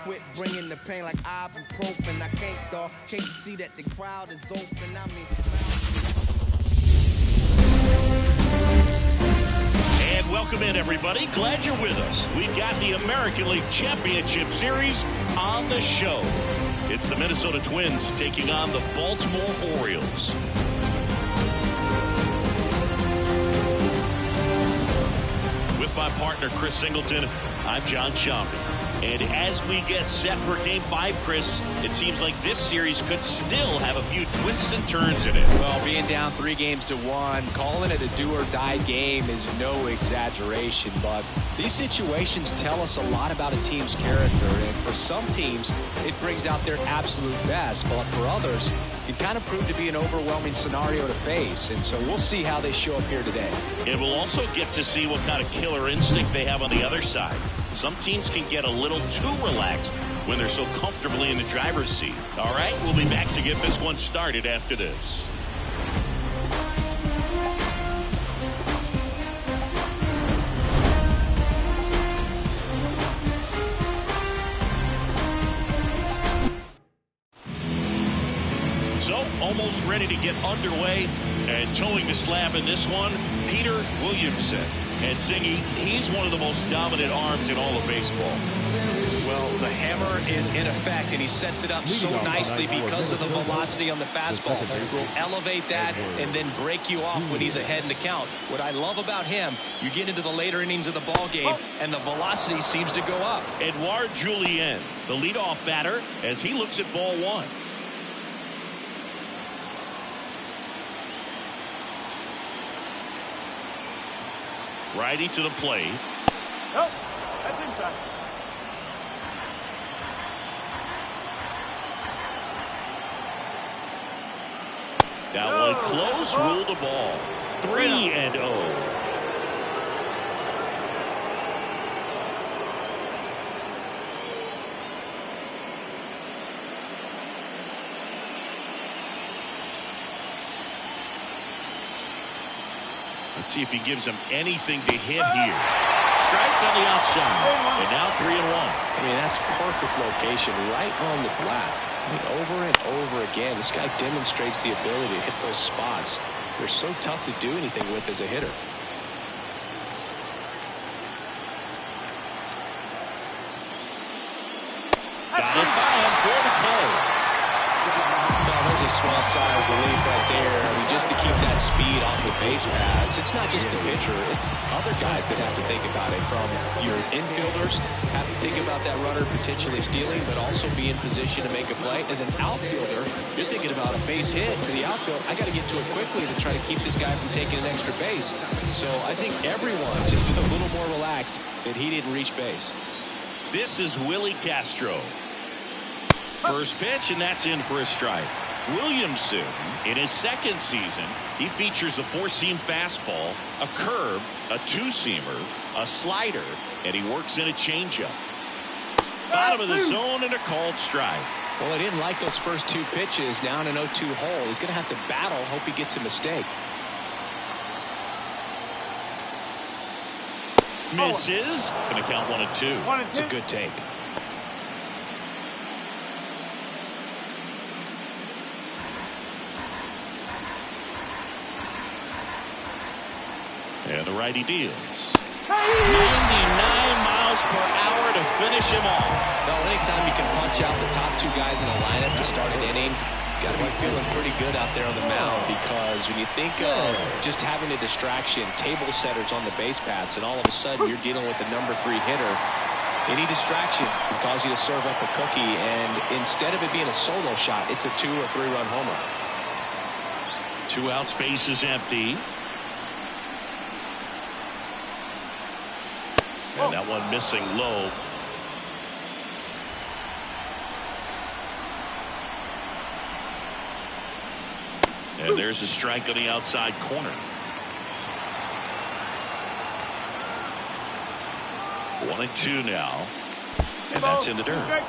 quit bringing the pain like ibuprofen. I can't, dog. Can't you see that the crowd is open? I mean, and welcome in, everybody. Glad you're with us. We've got the American League Championship Series on the show. It's the Minnesota Twins taking on the Baltimore Orioles. With my partner, Chris Singleton, I'm John Sciambi. And as we get set for Game 5, Chris, it seems like this series could still have a few twists and turns in it. Well, being down 3-1, calling it a do-or-die game is no exaggeration, but these situations tell us a lot about a team's character, and for some teams, it brings out their absolute best, but for others, it kind of proved to be an overwhelming scenario to face, and so we'll see how they show up here today. And we'll also get to see what kind of killer instinct they have on the other side. Some teams can get a little too relaxed when they're so comfortably in the driver's seat. All right, we'll be back to get this one started after this. So, almost ready to get underway, and towing the slab in this one, Peter Williamson. And Singy, he's one of the most dominant arms in all of baseball. Well, the hammer is in effect, and he sets it up so nicely because of the velocity on the fastball. He'll elevate that and then break you off when he's ahead in the count. What I love about him, you get into the later innings of the ball game, and the velocity seems to go up. Edouard Julien, the leadoff batter, as he looks at ball one. Righty to the plate. Oh, that's inside. That one close, ruled the ball. 3-0. Let's see if he gives him anything to hit here. Strike on the outside. And now 3-1. I mean, that's perfect location right on the black. I mean, over and over again, this guy demonstrates the ability to hit those spots. They're so tough to do anything with as a hitter. Got it by him for the play. Well, there's a small sigh of relief right there. I mean, just to keep that speed off the base paths. It's not just the pitcher. It's other guys that have to think about it. From your infielders, have to think about that runner potentially stealing, but also be in position to make a play. As an outfielder, you're thinking about a base hit to the outfield. I got to get to it quickly to try to keep this guy from taking an extra base. So I think everyone just a little more relaxed that he didn't reach base. This is Willie Castro. First pitch, and that's in for a strike. Williamson, in his second season, he features a four-seam fastball, a curve, a two-seamer, a slider, and he works in a changeup. Bottom of the zone and a called strike. Well, I didn't like those first two pitches. Now in an 0-2 hole, he's going to have to battle. Hope he gets a mistake. Misses. Going to count 1-2. It's a good take. And the righty deals. 99 miles per hour to finish him off. Well, anytime you can punch out the top two guys in a lineup to start an inning, you got to be feeling pretty good out there on the mound, because when you think of just having a distraction, table setters on the base paths, and all of a sudden you're dealing with the number 3 hitter, any distraction can cause you to serve up a cookie, and instead of it being a solo shot, it's a 2- or 3-run homer. 2 outs, base is empty. And that one missing low. And there's a strike on the outside corner. 1-2 now. And that's in the dirt.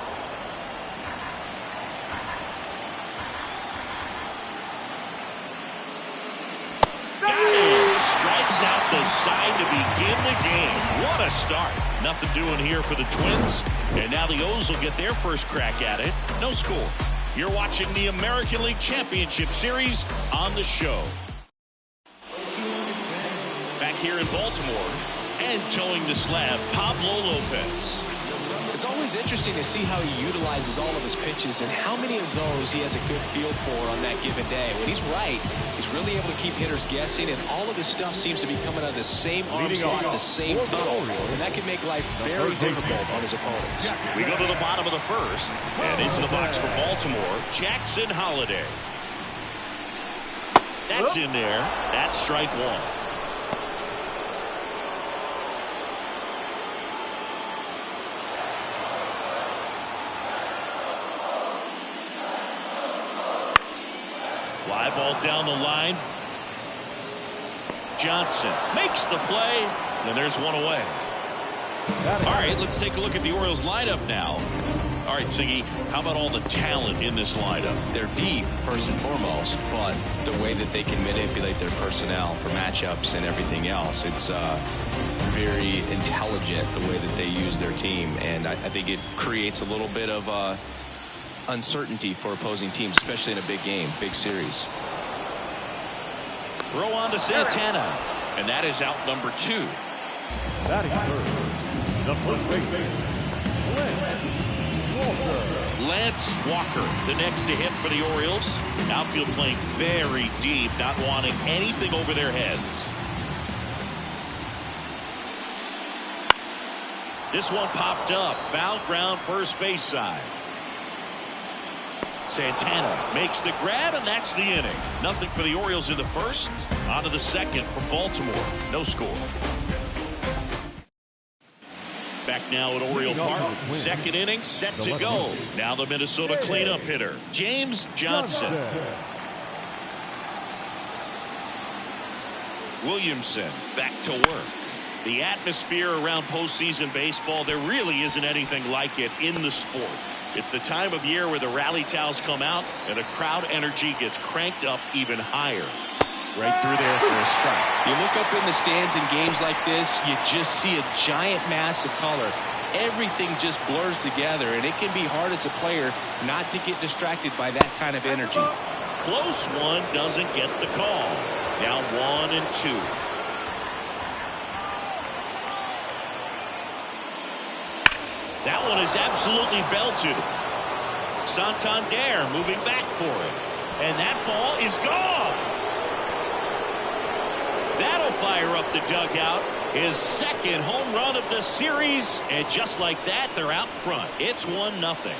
Got it. Strikes Lays out the side to begin the game. What a start. Nothing doing here for the Twins. And now the O's will get their first crack at it. No score. You're watching the American League Championship Series on the show. Back here in Baltimore and towing the slab, Pablo Lopez. It's always interesting to see how he utilizes all of his pitches and how many of those he has a good feel for on that given day. When he's right, he's really able to keep hitters guessing, and all of his stuff seems to be coming out of the same arm slot at the same time. And that can make life very difficult on his opponents. We go to the bottom of the first, and into the box for Baltimore, Jackson Holliday. That's in there. That's strike one. Fly ball down the line. Johnson makes the play, and there's one away. All right, let's take a look at the Orioles lineup now. All right, Siggy, how about all the talent in this lineup? They're deep, first and foremost, but the way that they can manipulate their personnel for matchups and everything else, it's very intelligent the way that they use their team, and I think it creates a little bit of uncertainty for opposing teams, especially in a big game, big series. Throw on to Santana, and that is out number 2. Batting third, the first baseman, Lance Walker, the next to hit for the Orioles. Outfield playing very deep, not wanting anything over their heads. This one popped up, foul ground, first base side. Santana makes the grab, and that's the inning. Nothing for the Orioles in the first. On to the second for Baltimore. No score. Back now at Oriole Park. Second inning set to go. Now the Minnesota cleanup hitter, James Johnson. Williamson back to work. The atmosphere around postseason baseball, there really isn't anything like it in the sport. It's the time of year where the rally towels come out and the crowd energy gets cranked up even higher. Right through there for a strike. You look up in the stands in games like this, you just see a giant mass of color. Everything just blurs together, and it can be hard as a player not to get distracted by that kind of energy. Close one, doesn't get the call. Now 1 and 2. That one is absolutely belted. Santander moving back for it. And that ball is gone. That'll fire up the dugout. His second home run of the series. And just like that, they're out front. It's 1-0.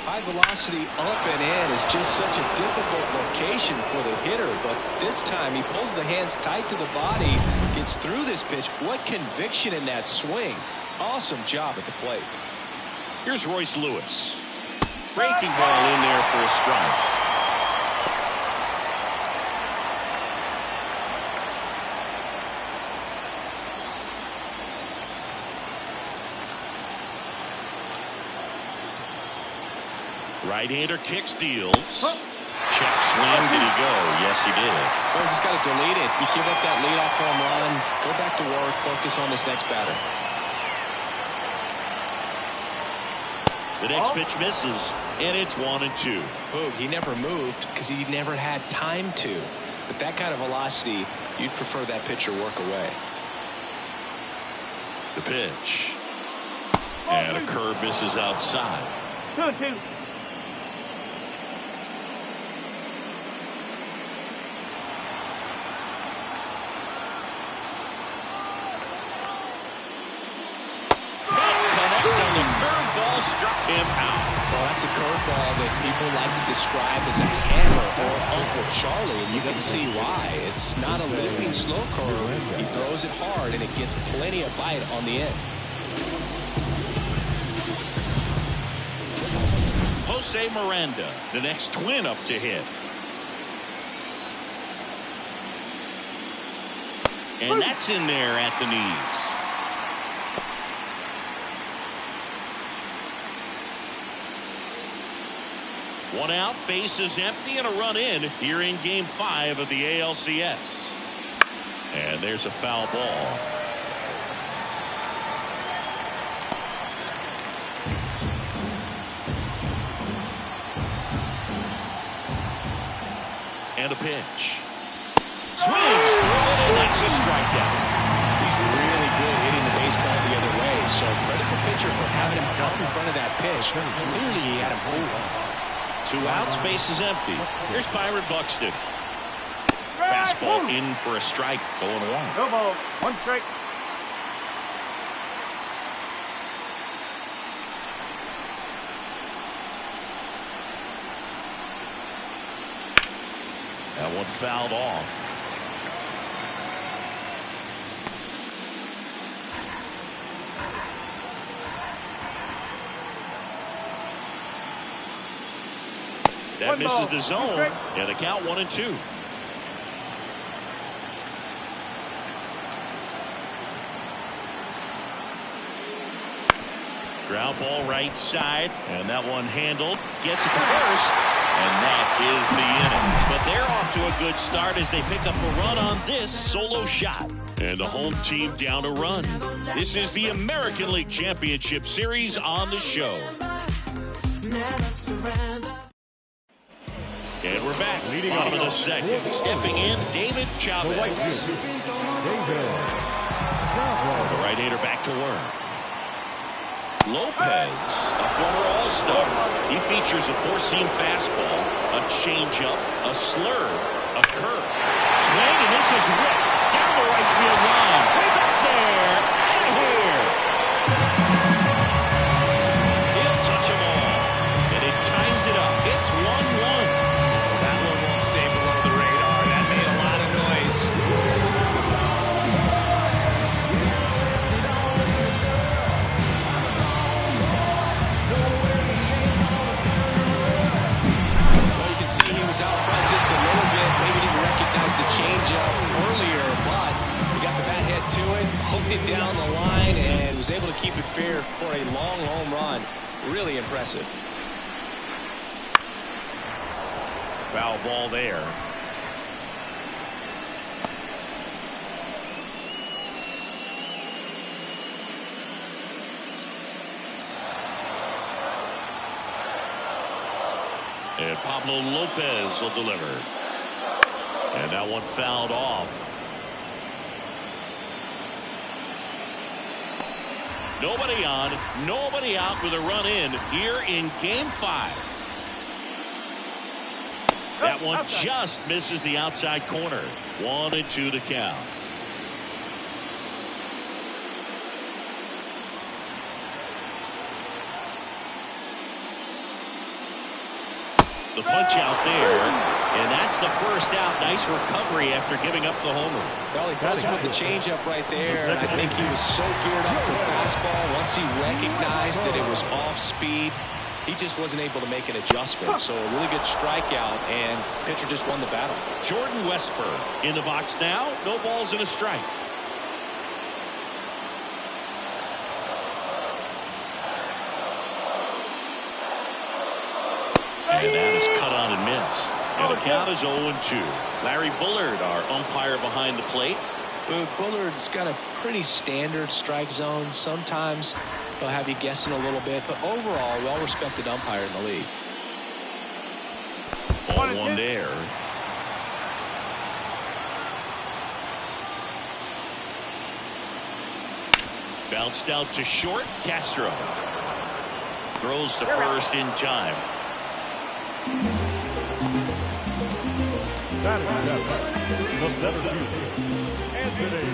High velocity up and in is just such a difficult location for the hitter, but this time he pulls the hands tight to the body, gets through this pitch. What conviction in that swing. Awesome job at the plate. Here's Royce Lewis. Breaking ball in there for a strike. Right-hander kick steals. Check swing. Did he go? Yes, he did. Well, just got to delete it. You give up that leadoff home run. Go back to work. Focus on this next batter. The next pitch misses, and it's 1 and 2. Boog, he never moved because he never had time to. But that kind of velocity, you'd prefer that pitcher work away. The pitch. And a curve misses outside. 2-2. Struck him out. Well, that's a curveball that people like to describe as a hammer or Uncle Charlie, and you can see why. It's not a looping slow curve. He throws it hard, and it gets plenty of bite on the end. Jose Miranda, the next Twin up to hit. And that's in there at the knees. One out, bases empty, and a run in here in Game 5 of the ALCS. And there's a foul ball. And a pitch. Swings, and that's a strikeout. He's really good hitting the baseball the other way, so credit the pitcher for having him out in front of that pitch. Clearly he had him fooled. 2 outs, bases empty. Here's Byron Buxton. Fastball in for a strike, going one. No ball, 1 strike. That one fouled off. That misses the zone. Yeah, the count 1-2. Ground ball right side, and that one handled. Gets it to first, and that is the inning. But they're off to a good start as they pick up a run on this solo shot. And the home team down a run. This is the American League Championship Series on the show. And we're back. Leading off of the second. Stepping in, David Chavez. The right-hander back to work. Lopez, a former All-Star. He features a 4-seam fastball, a changeup, a slurve, a curve. Swing, and this is ripped down the right field line. Way back there, out of here. He'll touch them all, and it ties it up. It's 1-1. That one won't stay below the radar. That made a lot of noise. Well, you can see he was out front just a little bit. Maybe didn't recognize the changeup earlier, but he got the bat head to it, hooked it down the line, and was able to keep it fair for a long home run. Really impressive. Foul ball there. And Pablo Lopez will deliver. And that one fouled off. Nobody on, nobody out with a run in here in Game 5. That one just misses the outside corner. 1-2 to count. The punch out there, and that's the first out. Nice recovery after giving up the homer. Well, he does it with the changeup right there, and I think he was so geared up for fastball. Once he recognized that it was off speed, he just wasn't able to make an adjustment. So a really good strikeout, and pitcher just won the battle. Jordan Westburg in the box now. No balls and a strike. And that is cut on and missed. And the count is 0-2. Larry Bullard, our umpire behind the plate. Bullard's got a pretty standard strike zone. Sometimes he'll have you guessing a little bit, but overall, well-respected umpire in the league. 1-1 there. Bounced out to short. Castro throws to first in time.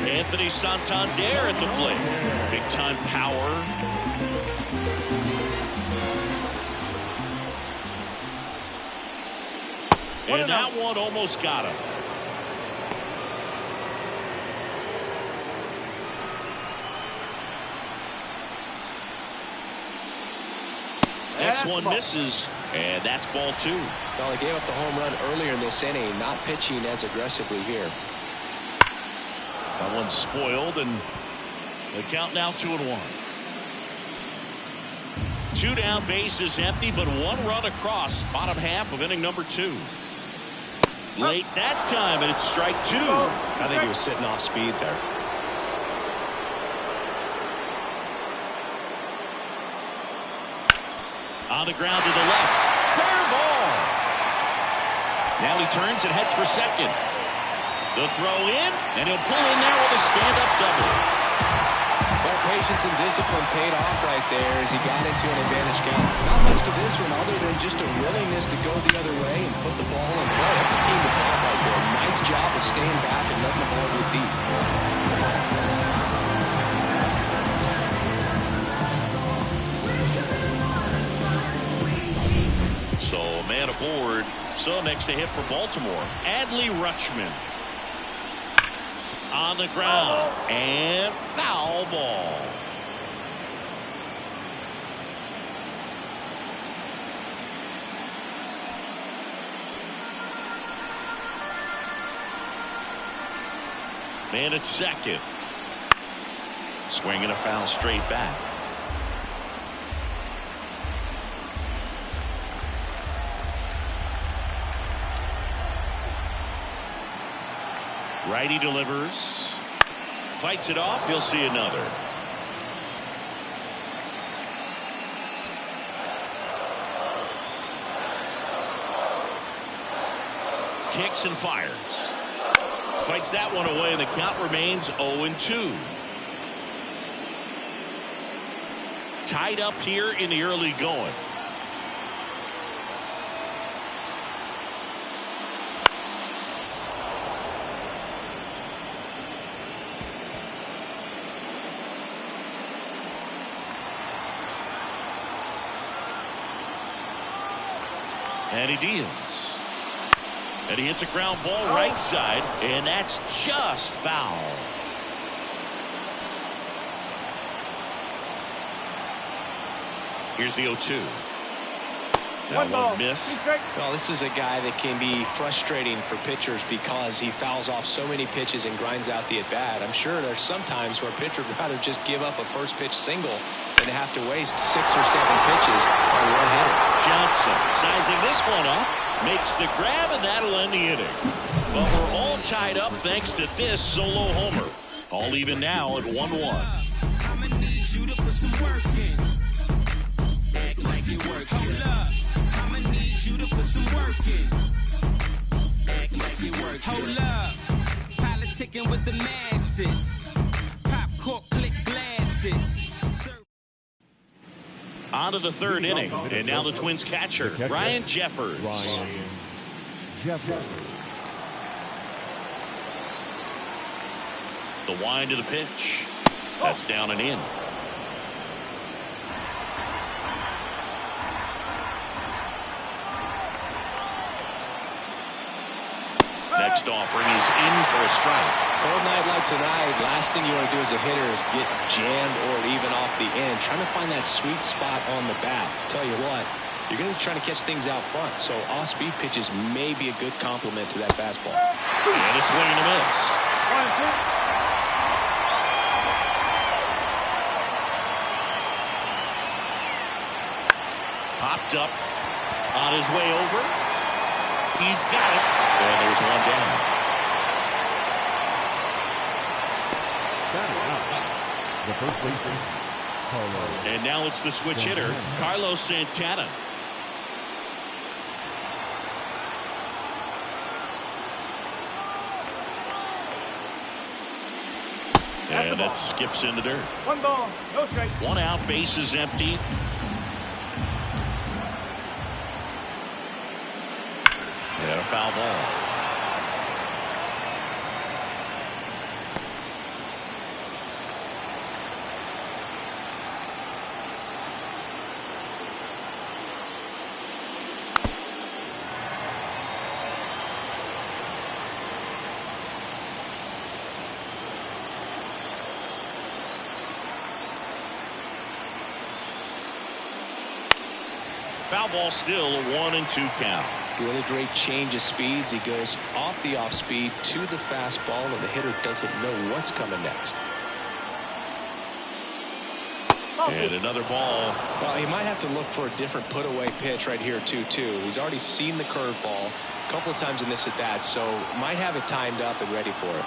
Anthony Santander at the plate. Big time power. And that one almost got him. Next one misses, and that's ball 2. Well, he gave up the home run earlier in this inning, not pitching as aggressively here. That one's spoiled, and the count now 2-1. 2 down, bases empty, but 1 run across. Bottom half of inning number 2. Late that time, and it's strike 2. I think he was sitting off speed there. On the ground to the left. Fair ball. Now he turns and heads for second. The throw in, and he'll pull in there with a stand-up double. Well, patience and discipline paid off right there as he got into an advantage count. Not much to this one other than just a willingness to go the other way and put the ball in play. That's a team to ball right there. Nice job of staying back and letting the ball go deep. So, man aboard. So, next to hit for Baltimore, Adley Rutschman. On the ground, and foul ball. Man at second. Swinging a foul straight back. Righty delivers. Fights it off. He'll see another. Kicks and fires. Fights that one away, and the count remains 0-2. Tied up here in the early going. And he deals. And he hits a ground ball right side, and that's just foul. Here's the 0-2. That one miss. Well, this is a guy that can be frustrating for pitchers because he fouls off so many pitches and grinds out the at-bat. I'm sure there's some times where a pitcher would rather just give up a first pitch single than to have to waste 6 or 7 pitches on one hitter. Johnson sizing this one up, makes the grab, and that'll end the inning. But we're all tied up thanks to this solo homer. All even now at 1-1. I'ma need you to put some work in. Act like it works. Hold up. I'ma need you to put some work in. Act like it works. Hold up. Politicking with the masses. Pop cork click glasses. On to the 3rd inning, and now the Twins catcher, Ryan Jeffers. The wind of the pitch. That's down and in. Next offering is in for a strike. Cold night like tonight, last thing you want to do as a hitter is get jammed or even off the end. Trying to find that sweet spot on the bat. Tell you what, you're going to be trying to catch things out front, so off-speed pitches may be a good complement to that fastball. And a swing and a miss. Popped up on his way over. He's got it. And there's one down. The first baseman, Carlos. And now it's the switch hitter, Carlos Santana. And that skips in the dirt. 1 ball, no strike. 1 out, bases empty. And a foul ball. Foul ball, still a 1-2 count. Really great change of speeds. He goes off the off speed to the fastball, and the hitter doesn't know what's coming next. And another ball. Well, he might have to look for a different put-away pitch right here, too. He's already seen the curveball a couple of times in this at-bat, so might have it timed up and ready for it.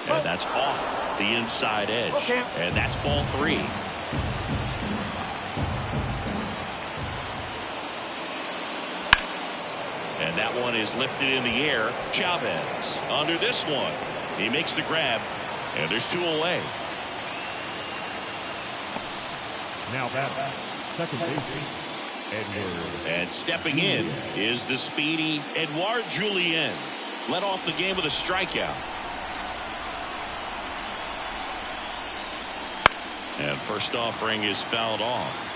And that's off the inside edge. Okay. And that's ball 3. And that one is lifted in the air. Chavez under this one. He makes the grab. And there's 2 away. Now back, second baseman, Edward. And stepping in is the speedy Edouard Julien. Led off the game with a strikeout. And first offering is fouled off.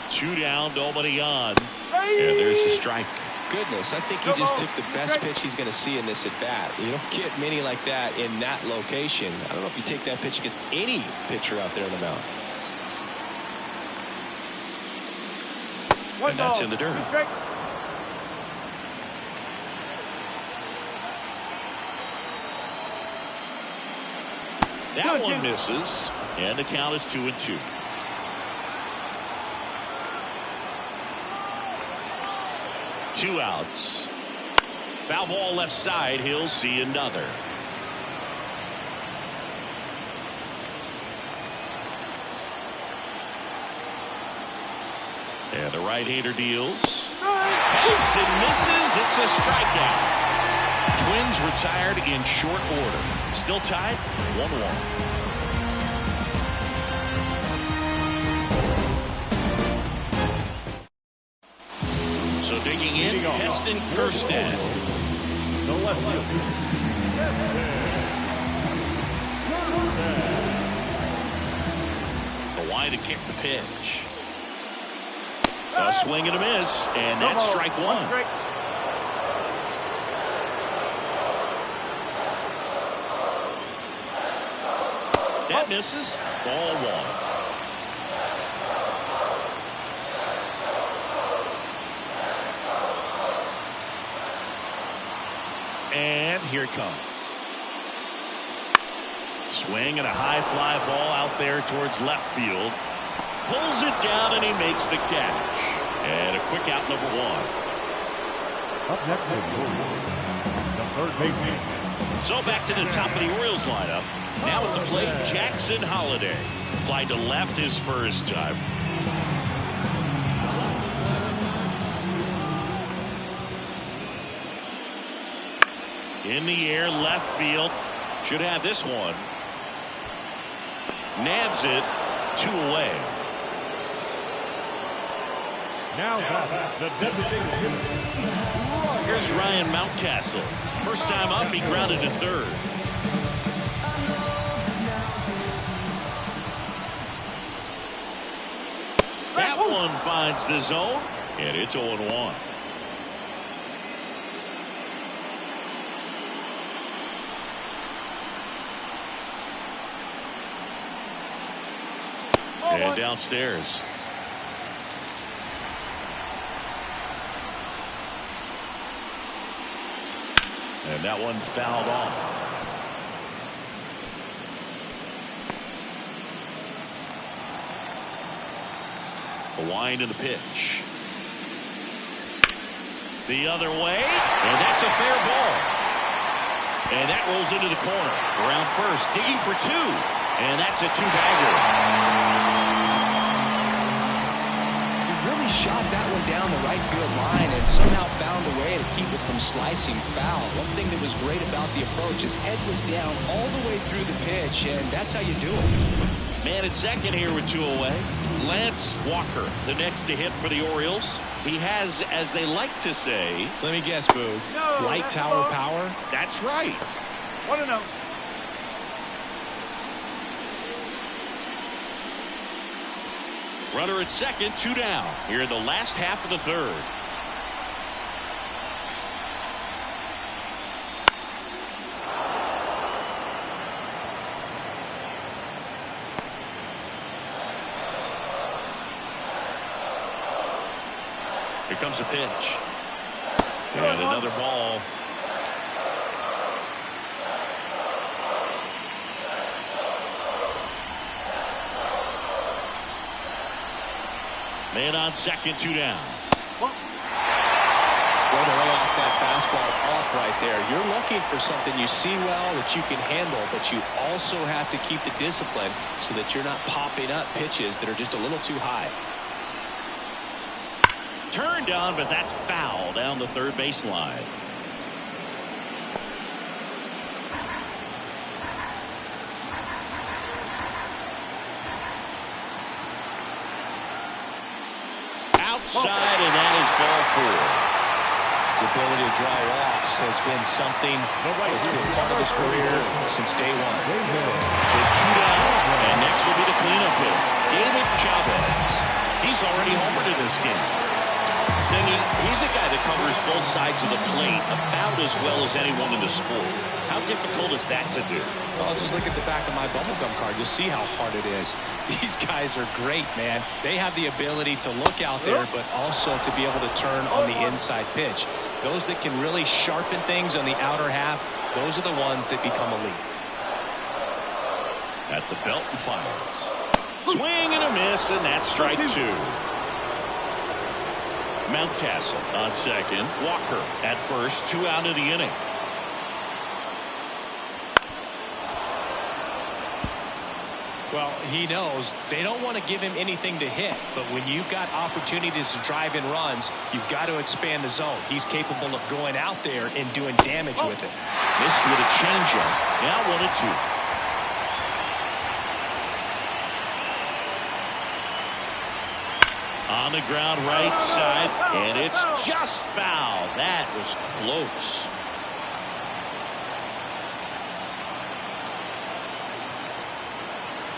Two down, nobody on. And there's the strike. Goodness, I think he just took the best pitch he's going to see in this at bat. You don't get many like that in that location. I don't know if you take that pitch against any pitcher out there on the mound. And that's in the dirt. That one misses, and the count is 2-2. Two outs. Foul ball left side. He'll see another. And the right-hander deals. Hits and misses. It's a strikeout. Twins retired in short order. Still tied 1-1. So digging in, Heston Kjerstad. The left field. The wide to kick the pitch. A swing and a miss, and that's strike 1. That misses. Ball 1. And here it comes. Swing and a high fly ball out there towards left field. Pulls it down and he makes the catch. And a quick out, number 1. Up next is the third baseman. So back to the top of the Orioles lineup. Now at the plate, Jackson Holliday. Fly to left his first time. In the air, left field. Should have this one. Nabs it. 2 away. Now the designated hitter. Here's Ryan Mountcastle. First time up, he grounded to third. That one finds the zone, and it's 0-1. And downstairs. And that one fouled off. The wind and the pitch. The other way, and that's a fair ball. And that rolls into the corner. Around first, digging for 2. And that's a 2-bagger. Shot that one down the right field line and somehow found a way to keep it from slicing foul. One thing that was great about the approach, his head was down all the way through the pitch, and that's how you do it. Man at second here with 2 away. Lance Walker, the next to hit for the Orioles. He has, as they like to say, let me guess, Boo. Light tower power? That's right. 1-0. Runner at second, 2 down. Here in the last half of the third. Here comes the pitch. And another ball. Man on second, 2 down. Well, to lay off that fastball off right there. You're looking for something you see well that you can handle, but you also have to keep the discipline so that you're not popping up pitches that are just a little too high. Turned on, but that's foul down the third baseline. Outside, and that is ball 4. His ability to draw walks has been something that's been part of his career since day one. So 2 down, and next will be the cleanup hit. David Chavez. He's already homered in this game. Singy, he's a guy that covers both sides of the plate about as well as anyone in the sport. How difficult is that to do? Well, just look at the back of my bubblegum card. You'll see how hard it is. These guys are great, man. They have the ability to look out there, but also to be able to turn on the inside pitch. Those that can really sharpen things on the outer half, those are the ones that become elite. At the belt and fires. Swing and a miss, and that's strike 2. Mountcastle on second. Walker at first. 2 out of the inning. Well, he knows they don't want to give him anything to hit, but when you've got opportunities to drive in runs, you've got to expand the zone. He's capable of going out there and doing damage with it. Missed with a changeup. Now 1-2. On the ground right side, and it's just foul. That was close.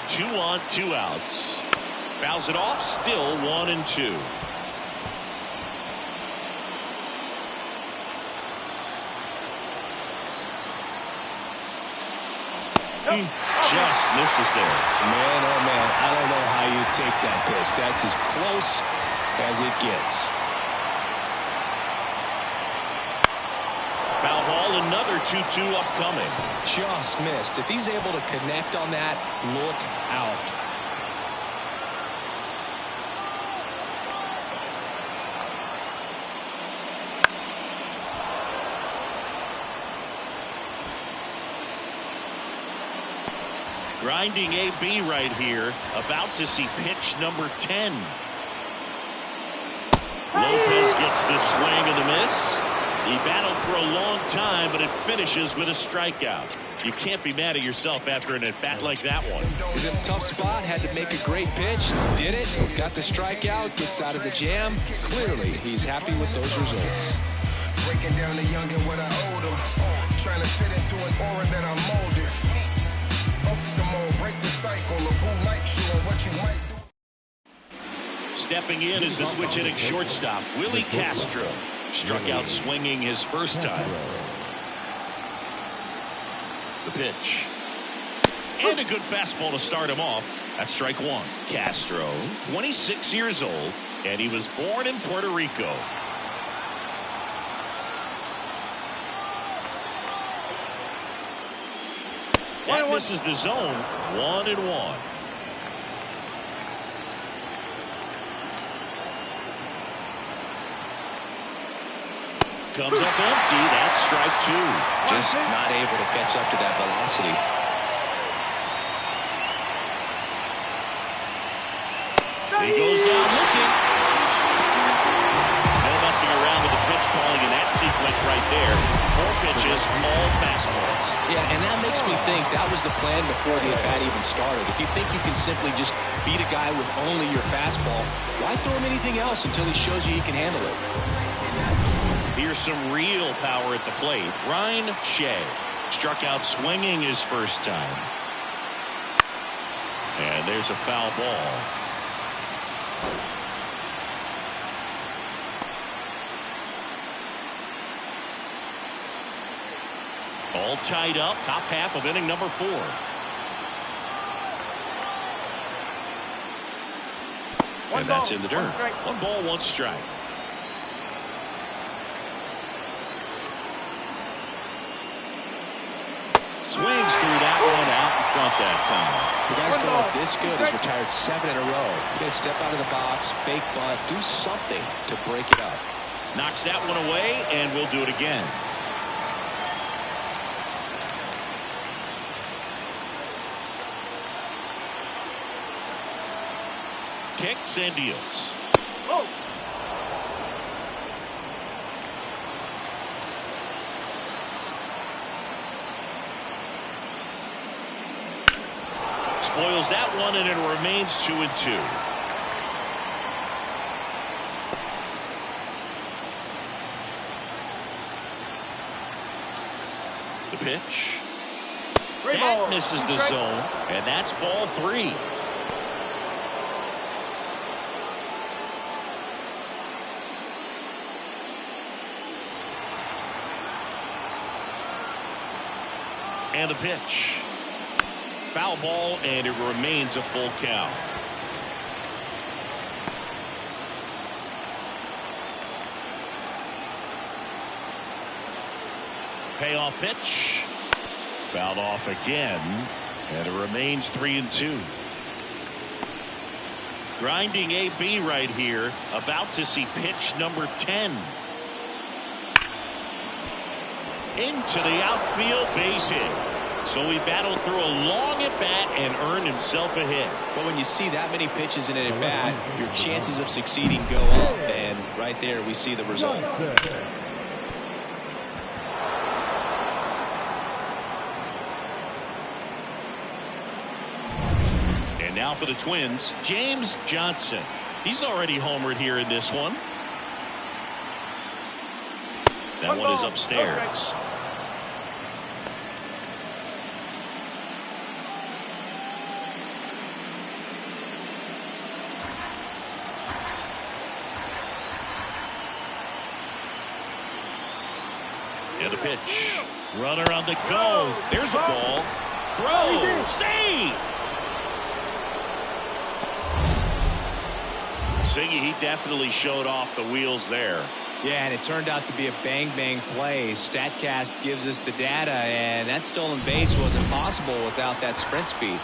Two on, 2 outs. Fouls it off, still 1-2. He just misses there. Man, oh man, I don't know how you take that pitch. That's as close as it gets. Foul ball, another 2-2 upcoming. Just missed. If he's able to connect on that, look out. Grinding AB right here. About to see pitch number 10. Lopez gets the swing and the miss. He battled for a long time, but it finishes with a strikeout. You can't be mad at yourself after an at-bat like that one. He's in a tough spot, had to make a great pitch, did it, got the strikeout, gets out of the jam. Clearly, he's happy with those results. Breaking down the young and what I owed him. Trying to fit into an aura that I'm molded. Off the mold, break the cycle of who likes you and what you might do. Stepping in is the switch hitting shortstop, Willie Castro. Struck out swinging his first time. The pitch. And a good fastball to start him off. That's strike 1. Castro, 26 years old, and he was born in Puerto Rico. That misses the zone. 1-1. Comes up empty. That's strike 2. Just not able to catch up to that velocity. He goes down looking. No messing around with the pitch calling in that sequence right there. 4 pitches, all fastballs. Yeah, and that makes me think that was the plan before the at-bat even started. If you think you can simply just beat a guy with only your fastball, why throw him anything else until he shows you he can handle it? Here's some real power at the plate. Ryan Shea struck out swinging his first time. And there's a foul ball. All tied up, top half of inning number 4. And that's in the dirt. 1 ball, 1 strike. Swings through that one out in front that time. The guy's going this good. He's retired 7 in a row. You got to step out of the box, fake bunt, do something to break it up. Knocks that one away, and we'll do it again. Kicks and deals. Oh. Spoils that one, and it remains 2-2. The pitch. That misses the zone, and that's ball 3. And the pitch. Foul ball, and it remains a full count. Payoff pitch. Fouled off again, and it remains 3-2. Grinding AB right here, about to see pitch number 10. Into the outfield, base hit. So he battled through a long at-bat and earned himself a hit. But when you see that many pitches in an at-bat, your chances of succeeding go up. And right there, we see the result. And now for the Twins, James Johnson. He's already homered here in this one. That one is upstairs. And the pitch. Runner on the go. There's a ball. Throw. Save. Siggy, he definitely showed off the wheels there. Yeah, and it turned out to be a bang-bang play. StatCast gives us the data, and that stolen base wasn't possible without that sprint speed.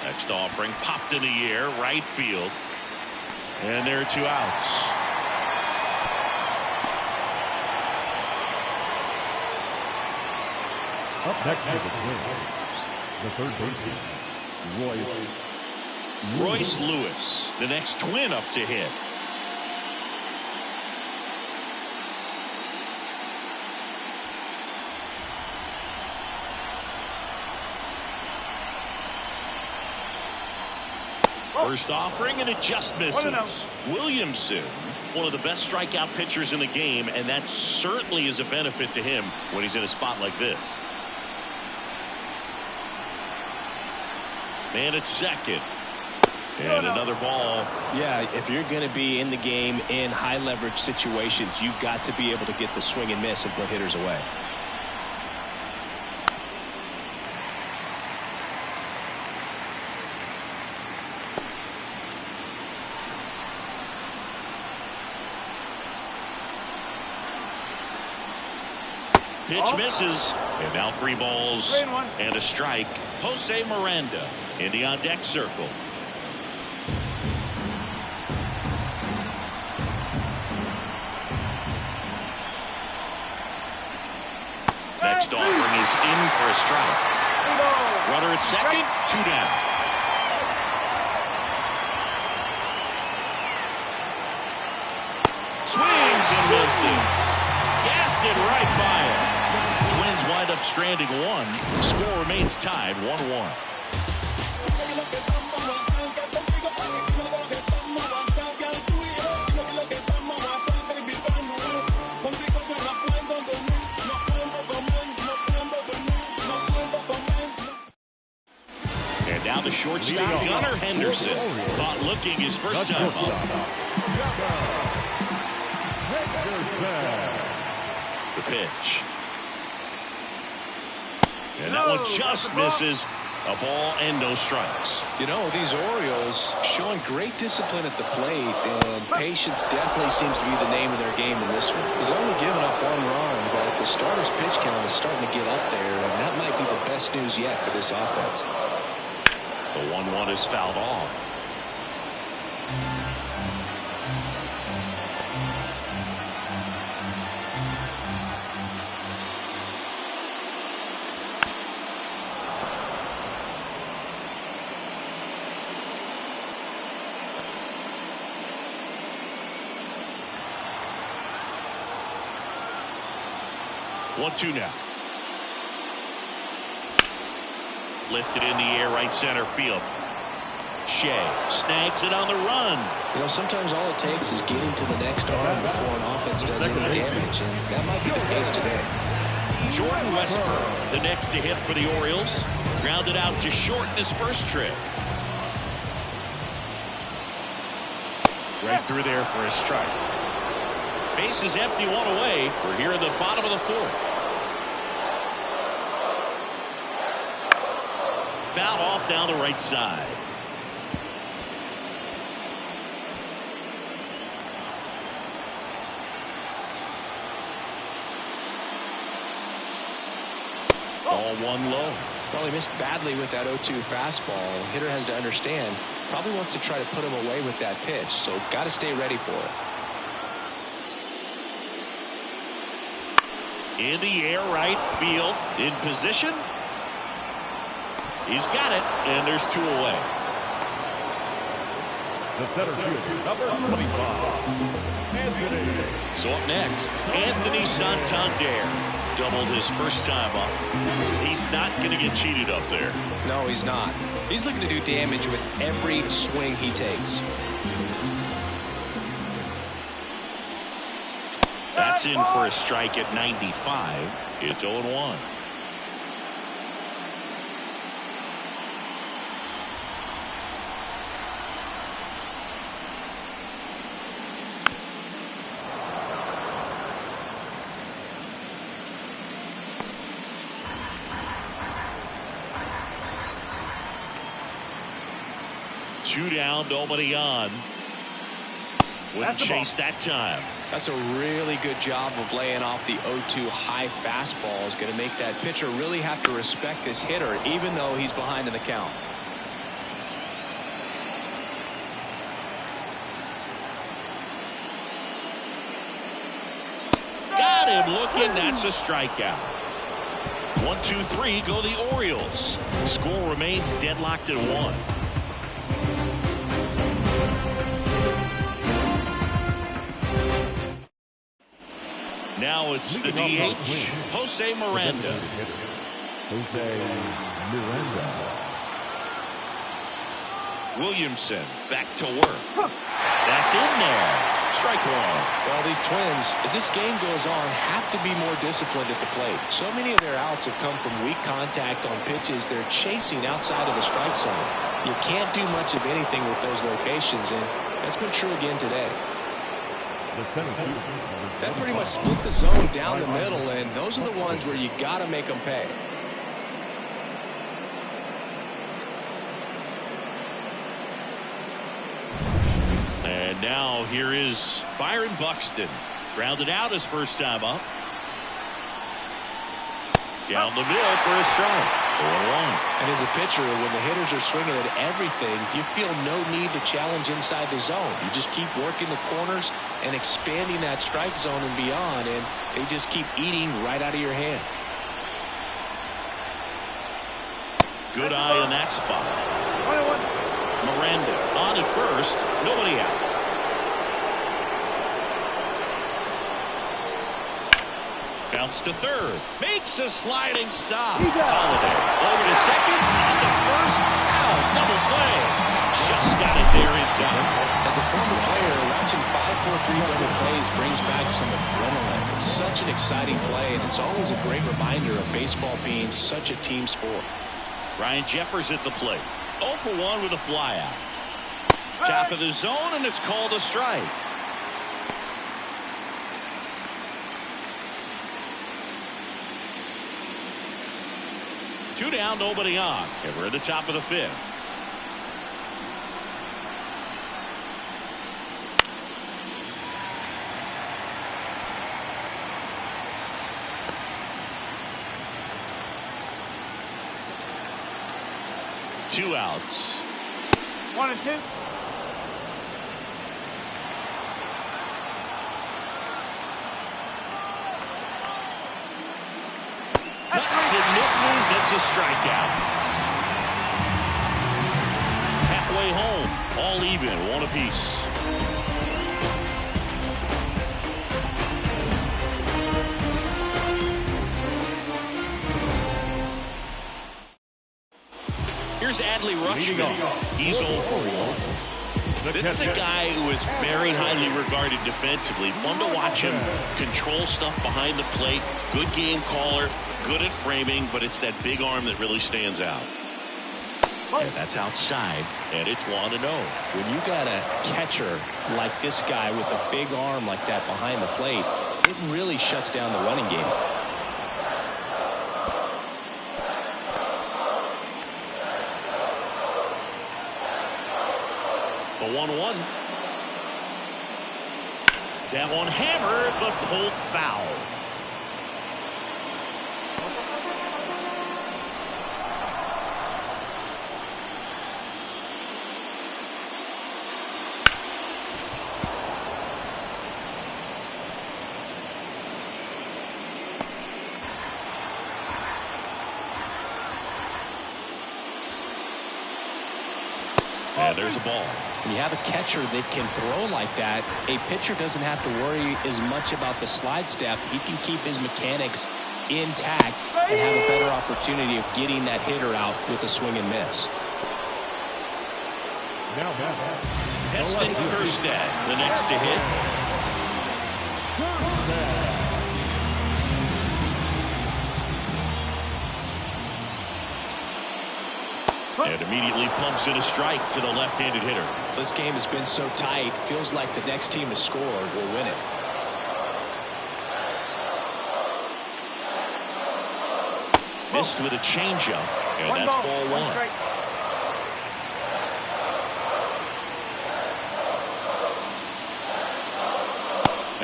Next offering popped in the air, right field. And there are 2 outs. Up next to the third baseman, Royce Lewis, the next Twin up to hit. First offering, and it just misses. Williamson, one of the best strikeout pitchers in the game, and that certainly is a benefit to him when he's in a spot like this. Man at second. And another ball. Yeah, if you're going to be in the game in high leverage situations, you've got to be able to get the swing and miss and put hitters away. Pitch misses, and now 3 balls and a strike. Jose Miranda in the on-deck circle. Next offering is in for a strike. Runner at second, 2 down. Swings and misses. Gassed it right by him. Twins wind up stranding 1. Score remains tied 1-1. And now the shortstop, Gunnar Henderson, caught looking his first time up. The pitch. And that one just misses. A ball and no strikes. You know, these Orioles showing great discipline at the plate, and patience definitely seems to be the name of their game in this one. He's only given up 1 run, but the starter's pitch count is starting to get up there, and that might be the best news yet for this offense. The 1-1 is fouled off. One-two now. Lifted in the air, right center field. Shea snags it on the run. You know, sometimes all it takes is getting to the next arm before an offense does any damage, and that might be the case today. Jordan Westburg, the next to hit for the Orioles. Grounded out to short in his first trip. Right through there for a strike. Base is empty, 1 away. We're here in the bottom of the 4th. Foul off down the right side. Ball 1 low. Well, he missed badly with that 0-2 fastball. The hitter has to understand, probably wants to try to put him away with that pitch, so got to stay ready for it. In the air, right field, in position. He's got it, and there's 2 away. The center field, number 25, Anthony. So up next, Anthony Santander. Doubled his first time up. He's not going to get cheated up there. No, he's not. He's looking to do damage with every swing he takes. That's in for a strike at 95. It's 0-1. Two down, nobody on. Wouldn't chase that time. That's a really good job of laying off the 0-2 high fastball. Is going to make that pitcher really have to respect this hitter, even though he's behind in the count. Got him looking. That's a strikeout. 1-2-3 go the Orioles. Score remains deadlocked at 1. Now it's the DH, Jose Miranda. Jose Miranda. Williamson back to work. That's in there. Strike 1. Well, these Twins, as this game goes on, have to be more disciplined at the plate. So many of their outs have come from weak contact on pitches they're chasing outside of the strike zone. You can't do much of anything with those locations, and that's been true again today. That pretty much split the zone down the middle, and those are the ones where you got to make them pay. And now here is Byron Buxton. Grounded out his first time up. Down the middle for a strike. 0-1. And as a pitcher, when the hitters are swinging at everything, you feel no need to challenge inside the zone. You just keep working the corners and expanding that strike zone and beyond, and they just keep eating right out of your hand. Good eye in that spot. Miranda on at first. Nobody out. Bounce to third. Makes a sliding stop. Holiday over to second. On to first. Out. Double play. Just got it there in time. As a former player, watching 5-4-3 double plays brings back some adrenaline. It's such an exciting play, and it's always a great reminder of baseball being such a team sport. Ryan Jeffers at the plate. 0 for 1 with a flyout. Top of the zone, and it's called a strike. Two down, nobody on. And we're at the top of the fifth. Two outs. 1 and 2. Cuts and misses. That's a strikeout. Halfway home. All even. One apiece. Here's Adley Rutschman. He's 0 for 1. This is a guy who is very highly regarded defensively. Fun to watch him control stuff behind the plate. Good game caller. Good at framing, but it's that big arm that really stands out. And that's outside, and it's 1-0. When you got a catcher like this guy with a big arm like that behind the plate, it really shuts down the running game. The 1-1. That one hammered, but pulled foul. And there's a ball. When you have a catcher that can throw like that, a pitcher doesn't have to worry as much about the slide step. He can keep his mechanics intact and have a better opportunity of getting that hitter out with a swing and miss. Heston Kjerstad, the next to hit. And immediately pumps in a strike to the left-handed hitter. This game has been so tight, feels like the next team to score will win it. Missed with a changeup, and that's ball 1.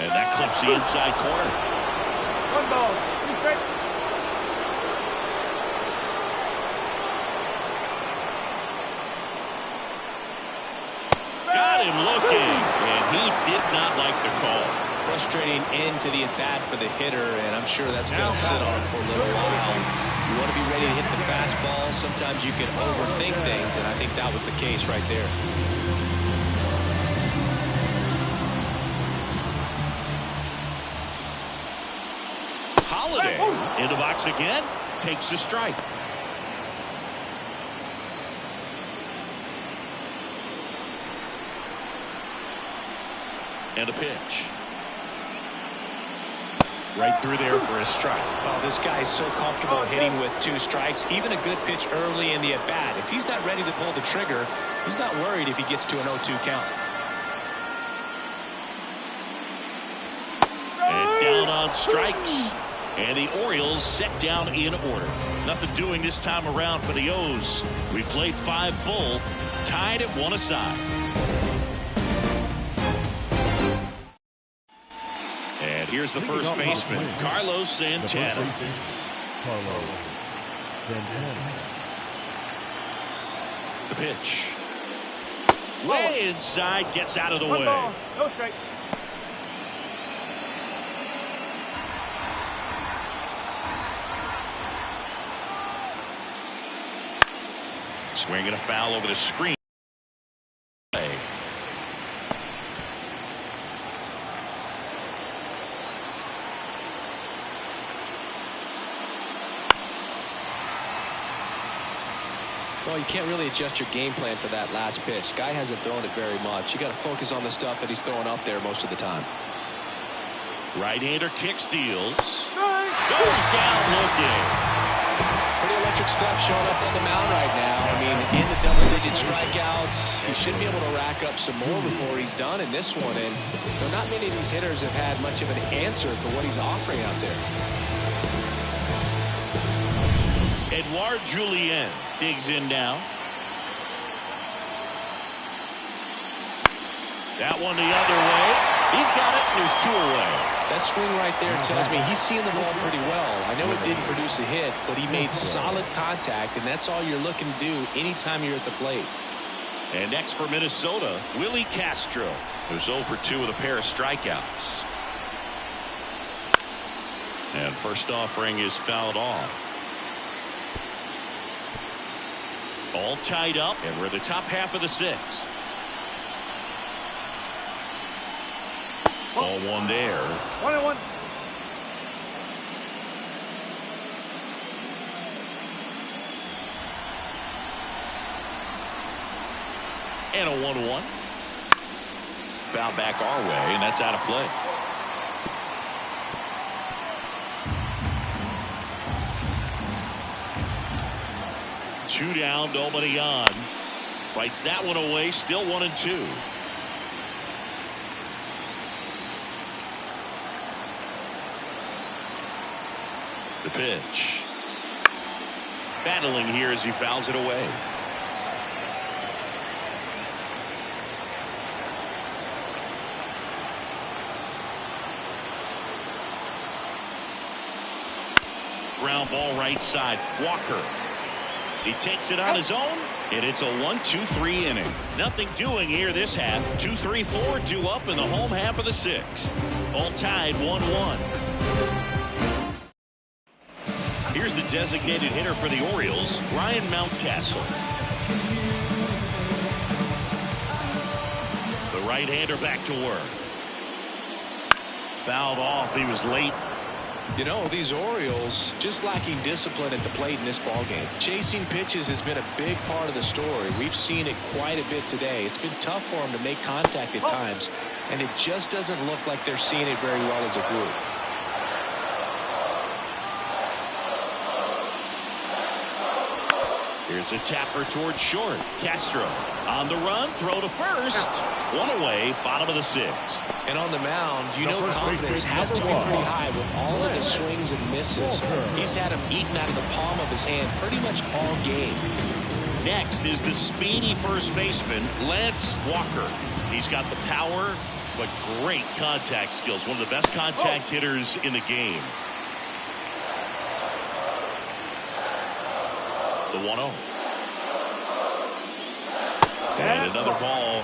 And that clips the inside corner. 1 ball, 2 strikes. Got him looking, and he did not like the call. Frustrating end to the at-bat for the hitter, and I'm sure that's going to sit on him for a little while. You want to be ready to hit the fastball. Sometimes you can overthink things, and I think that was the case right there. Holiday in the box again, takes a strike. And a pitch. Right through there for a strike. Oh, this guy's so comfortable hitting with 2 strikes. Even a good pitch early in the at-bat. If he's not ready to pull the trigger, he's not worried if he gets to an 0-2 count. And down on strikes. And the Orioles set down in order. Nothing doing this time around for the O's. We played 5 full, tied at 1 aside. And here's the first baseman, Carlos Santana. The pitch. Way inside, gets out of the 1 way. ball, no strike. Swinging a foul over the screen. Well, you can't really adjust your game plan for that last pitch. Guy hasn't thrown it very much. You got to focus on the stuff that he's throwing up there most of the time. Right-hander kicks, deals. Goes down looking. Pretty electric stuff showing up on the mound right now. I mean, in the double-digit strikeouts, he should be able to rack up some more before he's done in this one. And not many of these hitters have had much of an answer for what he's offering out there. Julien digs in now. That one the other way. He's got it, and there's 2 away. That swing right there tells me he's seeing the ball pretty well. I know it didn't produce a hit, but he made solid contact, and that's all you're looking to do anytime you're at the plate. And next for Minnesota, Willie Castro, who's 0 for 2 with a pair of strikeouts. And first offering is fouled off. All tied up, and we're in the top half of the 6th. Ball 1 there. 1-1. And a 1-1. Foul back our way, and that's out of play. Two down, nobody on. Fights that one away, still 1-2. The pitch. Battling here as he fouls it away. Ground ball right side. Walker. He takes it on his own, and it's a 1-2-3 inning. Nothing doing here this half. 2-3-4 due up in the home half of the 6th. All tied 1-1. Here's the designated hitter for the Orioles, Ryan Mountcastle. The right-hander back to work. Fouled off. He was late. You know, these Orioles just lacking discipline at the plate in this ballgame. Chasing pitches has been a big part of the story. We've seen it quite a bit today. It's been tough for them to make contact at times, and it just doesn't look like they're seeing it very well as a group. Here's a tapper towards short. Castro on the run, throw to first. 1 away, bottom of the 6th. And on the mound, you know confidence has to be pretty high with all of the swings and misses. He's had them eaten out of the palm of his hand pretty much all game. Next is the speedy first baseman, Lance Walker. He's got the power, but great contact skills. One of the best contact hitters in the game. The 1-0. And another ball.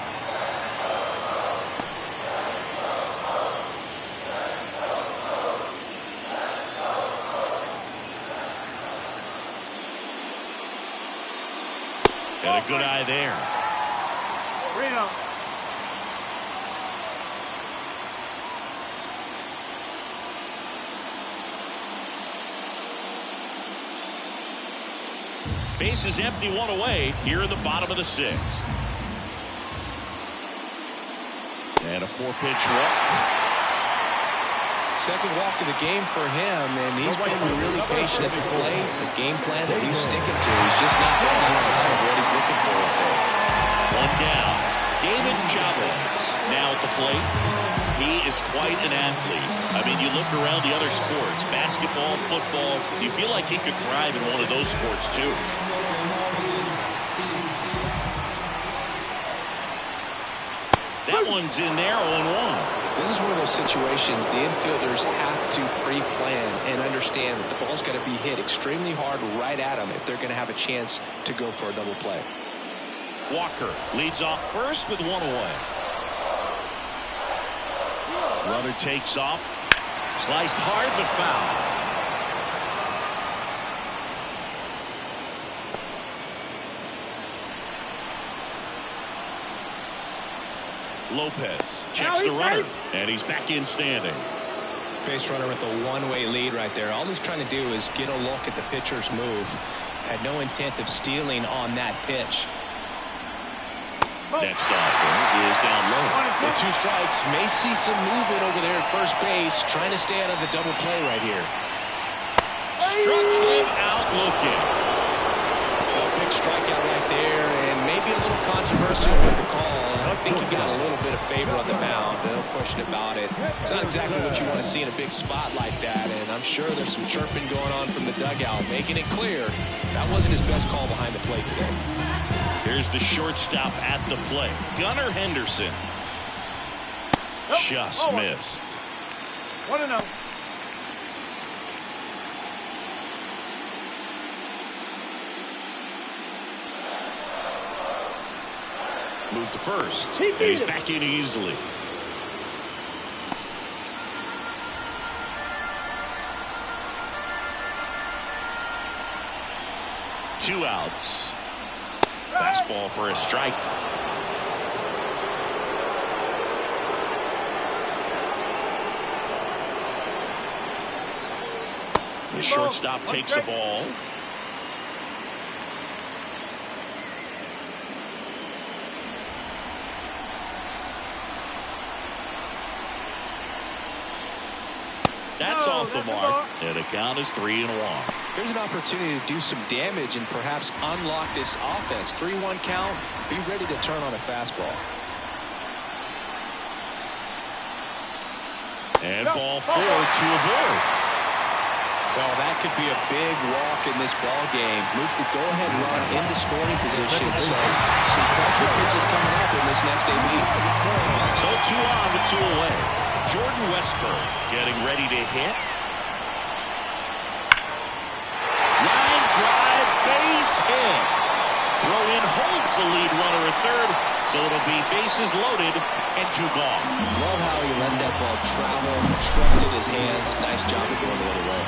And a good eye there. 3-0. Base is empty, 1 away here in the bottom of the 6th. And a 4-pitch walk. Second walk of the game for him, and he's been really patient at the plate. The game plan that he's sticking to, he's just not going outside of what he's looking for. 1 down. David Chavez now at the plate. He is quite an athlete. I mean, you look around the other sports, basketball, football, you feel like he could thrive in one of those sports too. That one's in there, 0-1. This is one of those situations the infielders have to pre-plan and understand that the ball's got to be hit extremely hard right at them if they're going to have a chance to go for a double play. Walker leads off first with 1 away. Runner takes off. Sliced hard but foul. Lopez checks the runner, and he's back in standing. Base runner with a one-way lead right there. All he's trying to do is get a look at the pitcher's move. Had no intent of stealing on that pitch. Next offering is down low. With 2 strikes, may see some movement over there at first base, trying to stay out of the double play right here. Struck him out looking. A big strikeout right there, and maybe a little controversial with the call. think he got a little bit of favor on the mound. No question about it. It's not exactly what you want to see in a big spot like that, and I'm sure there's some chirping going on from the dugout, making it clear that wasn't his best call behind the plate today. Here's the shortstop at the plate. Gunnar Henderson. Just missed. 1-0. Moved to first. And he's back in easily. Two outs. Fastball for a strike. The shortstop takes the ball. That's off the mark, and the count is 3-1. Here's an opportunity to do some damage and perhaps unlock this offense. 3-1 count. Be ready to turn on a fastball. And ball 4 to a board. Well, that could be a big walk in this ball game. Moves the go-ahead run into scoring position. So some pressure pitches coming up in this next AB. So 2 on with 2 away. Jordan Westburg getting ready to hit. Line drive, base hit. Throw in holds the lead runner at third, so it'll be bases loaded and 2 gone. Love how he let that ball travel, trusted his hands. Nice job of going the other way.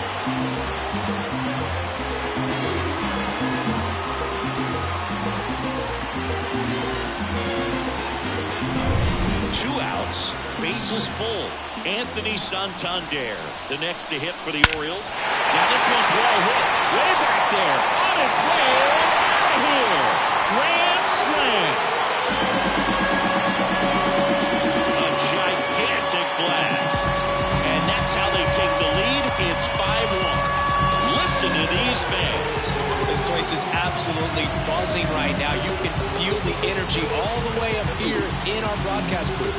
2 outs, bases full. Anthony Santander, the next to hit for the Orioles. Now this one's well hit, way back there, on its way out of here. Grand slam. A gigantic blast. And that's how they take the lead. It's 5-1. Listen to these fans. This place is absolutely buzzing right now. You can feel the energy all the way up here in our broadcast booth.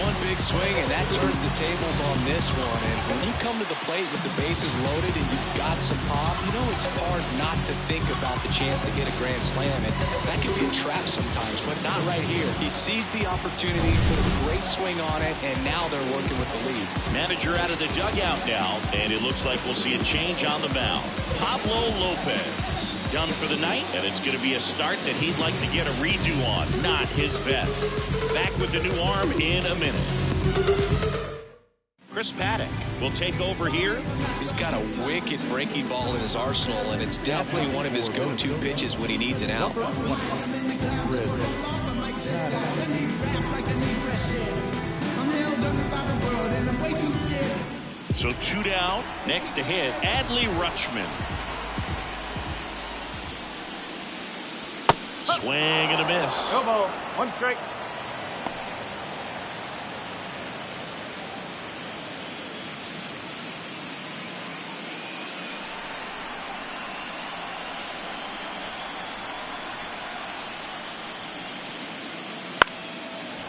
One big swing, and that turns the tables on this one. And when you come to the plate with the bases loaded and you've got some pop, you know it's hard not to think about the chance to get a grand slam. And that can be a trap sometimes, but not right here. He sees the opportunity, put a great swing on it, and now they're working with the lead. Manager out of the dugout now, and it looks like we'll see a change on the mound. Pablo Lopez done for the night, and it's going to be a start that he'd like to get a redo on. Not his best. Back with the new arm in a minute. Chris Paddock will take over here. He's got a wicked breaking ball in his arsenal, and it's definitely one of his go-to pitches when he needs an out. So 2 down. Next to hit, Adley Rutschman. Swing and a miss. No ball. 1 strike.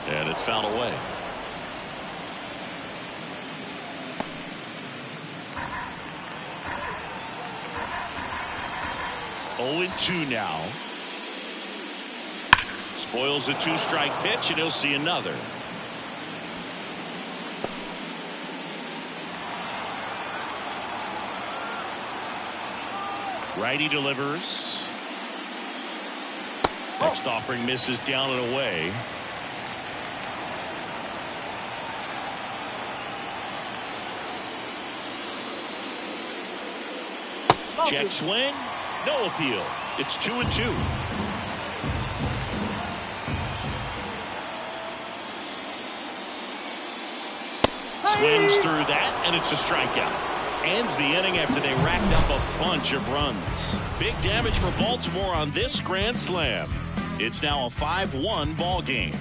And it's fouled away. Oh, 2 now. Spoils the 2-strike pitch, and he'll see another. Righty delivers. Next offering misses down and away. Check swing. No appeal. It's 2-2. Swings through that, and it's a strikeout. Ends the inning after they racked up a bunch of runs. Big damage for Baltimore on this grand slam. It's now a 5-1 ball game.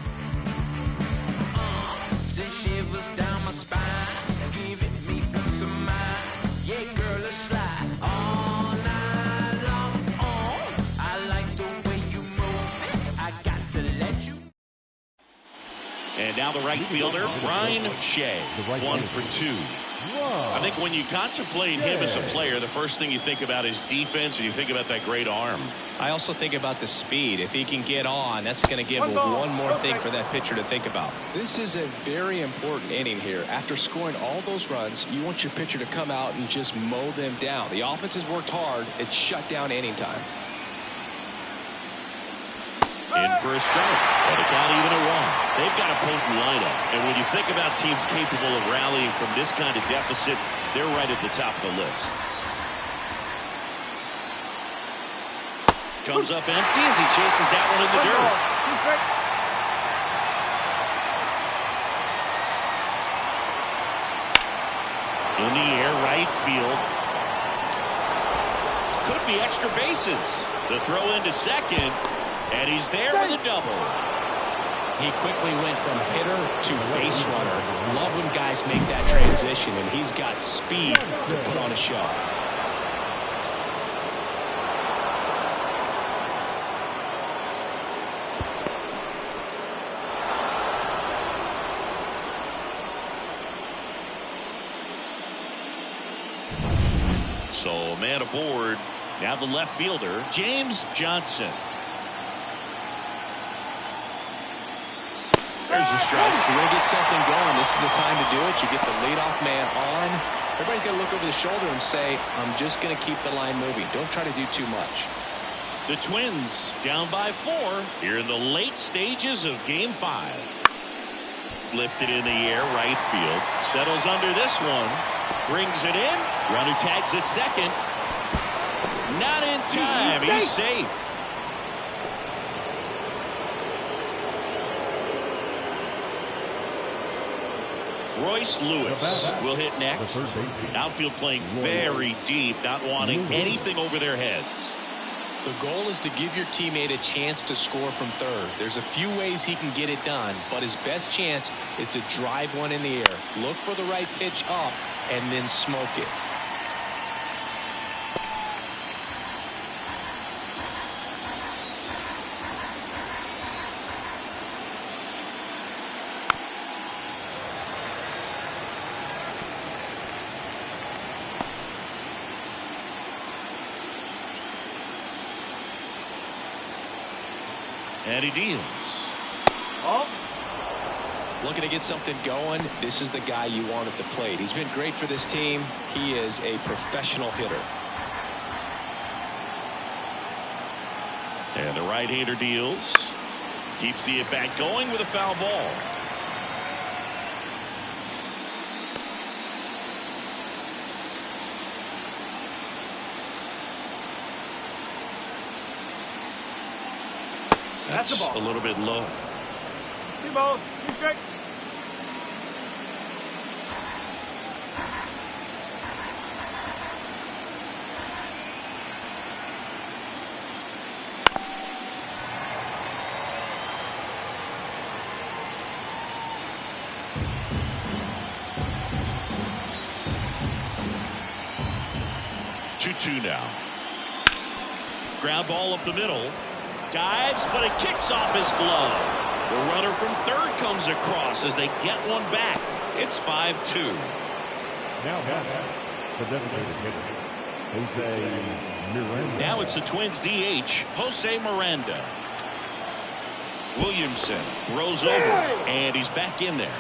I like And now the right fielder, Brian Shea, 1 for 2. I think when you contemplate him as a player, the first thing you think about is defense, and you think about that great arm. I also think about the speed. If he can get on, that's going to give one more thing for that pitcher to think about. This is a very important inning here. After scoring all those runs, you want your pitcher to come out and just mow them down. The offense has worked hard. It's shut down inning time. In for a strike. And the count even at 1. They've got a potent lineup. And when you think about teams capable of rallying from this kind of deficit, they're right at the top of the list. Comes up empty as he chases that one in the dirt. In the air, right field. Could be extra bases. The throw into second. And he's there with a double. He quickly went from hitter to base runner. Love when guys make that transition, and he's got speed to put on a show. So a man aboard. Now the left fielder, James Johnson. There's a strike. If you want to get something going, this is the time to do it. You get the leadoff man on. Everybody's got to look over the shoulder and say, I'm just going to keep the line moving. Don't try to do too much. The Twins down by 4 here in the late stages of Game 5. Lifted in the air, right field. Settles under this one. Brings it in. Runner tags at second. Not in time. He's safe. Royce Lewis will hit next. Outfield playing very deep, not wanting anything over their heads. The goal is to give your teammate a chance to score from third. There's a few ways he can get it done, but his best chance is to drive one in the air. Look for the right pitch up and then smoke it. And he deals. Looking to get something going. This is the guy you want at the plate. He's been great for this team. He is a professional hitter. And the right-hander deals. Keeps the at-bat going with a foul ball. That's a little bit low. 2 balls, 2 strikes. Two now. Ground ball up the middle. Dives, but it kicks off his glove. The runner from third comes across as they get one back. It's 5-2. Now the designated hitter, Jose Miranda. Now it's the Twins DH, Jose Miranda. Williamson throws over, and he's back in there.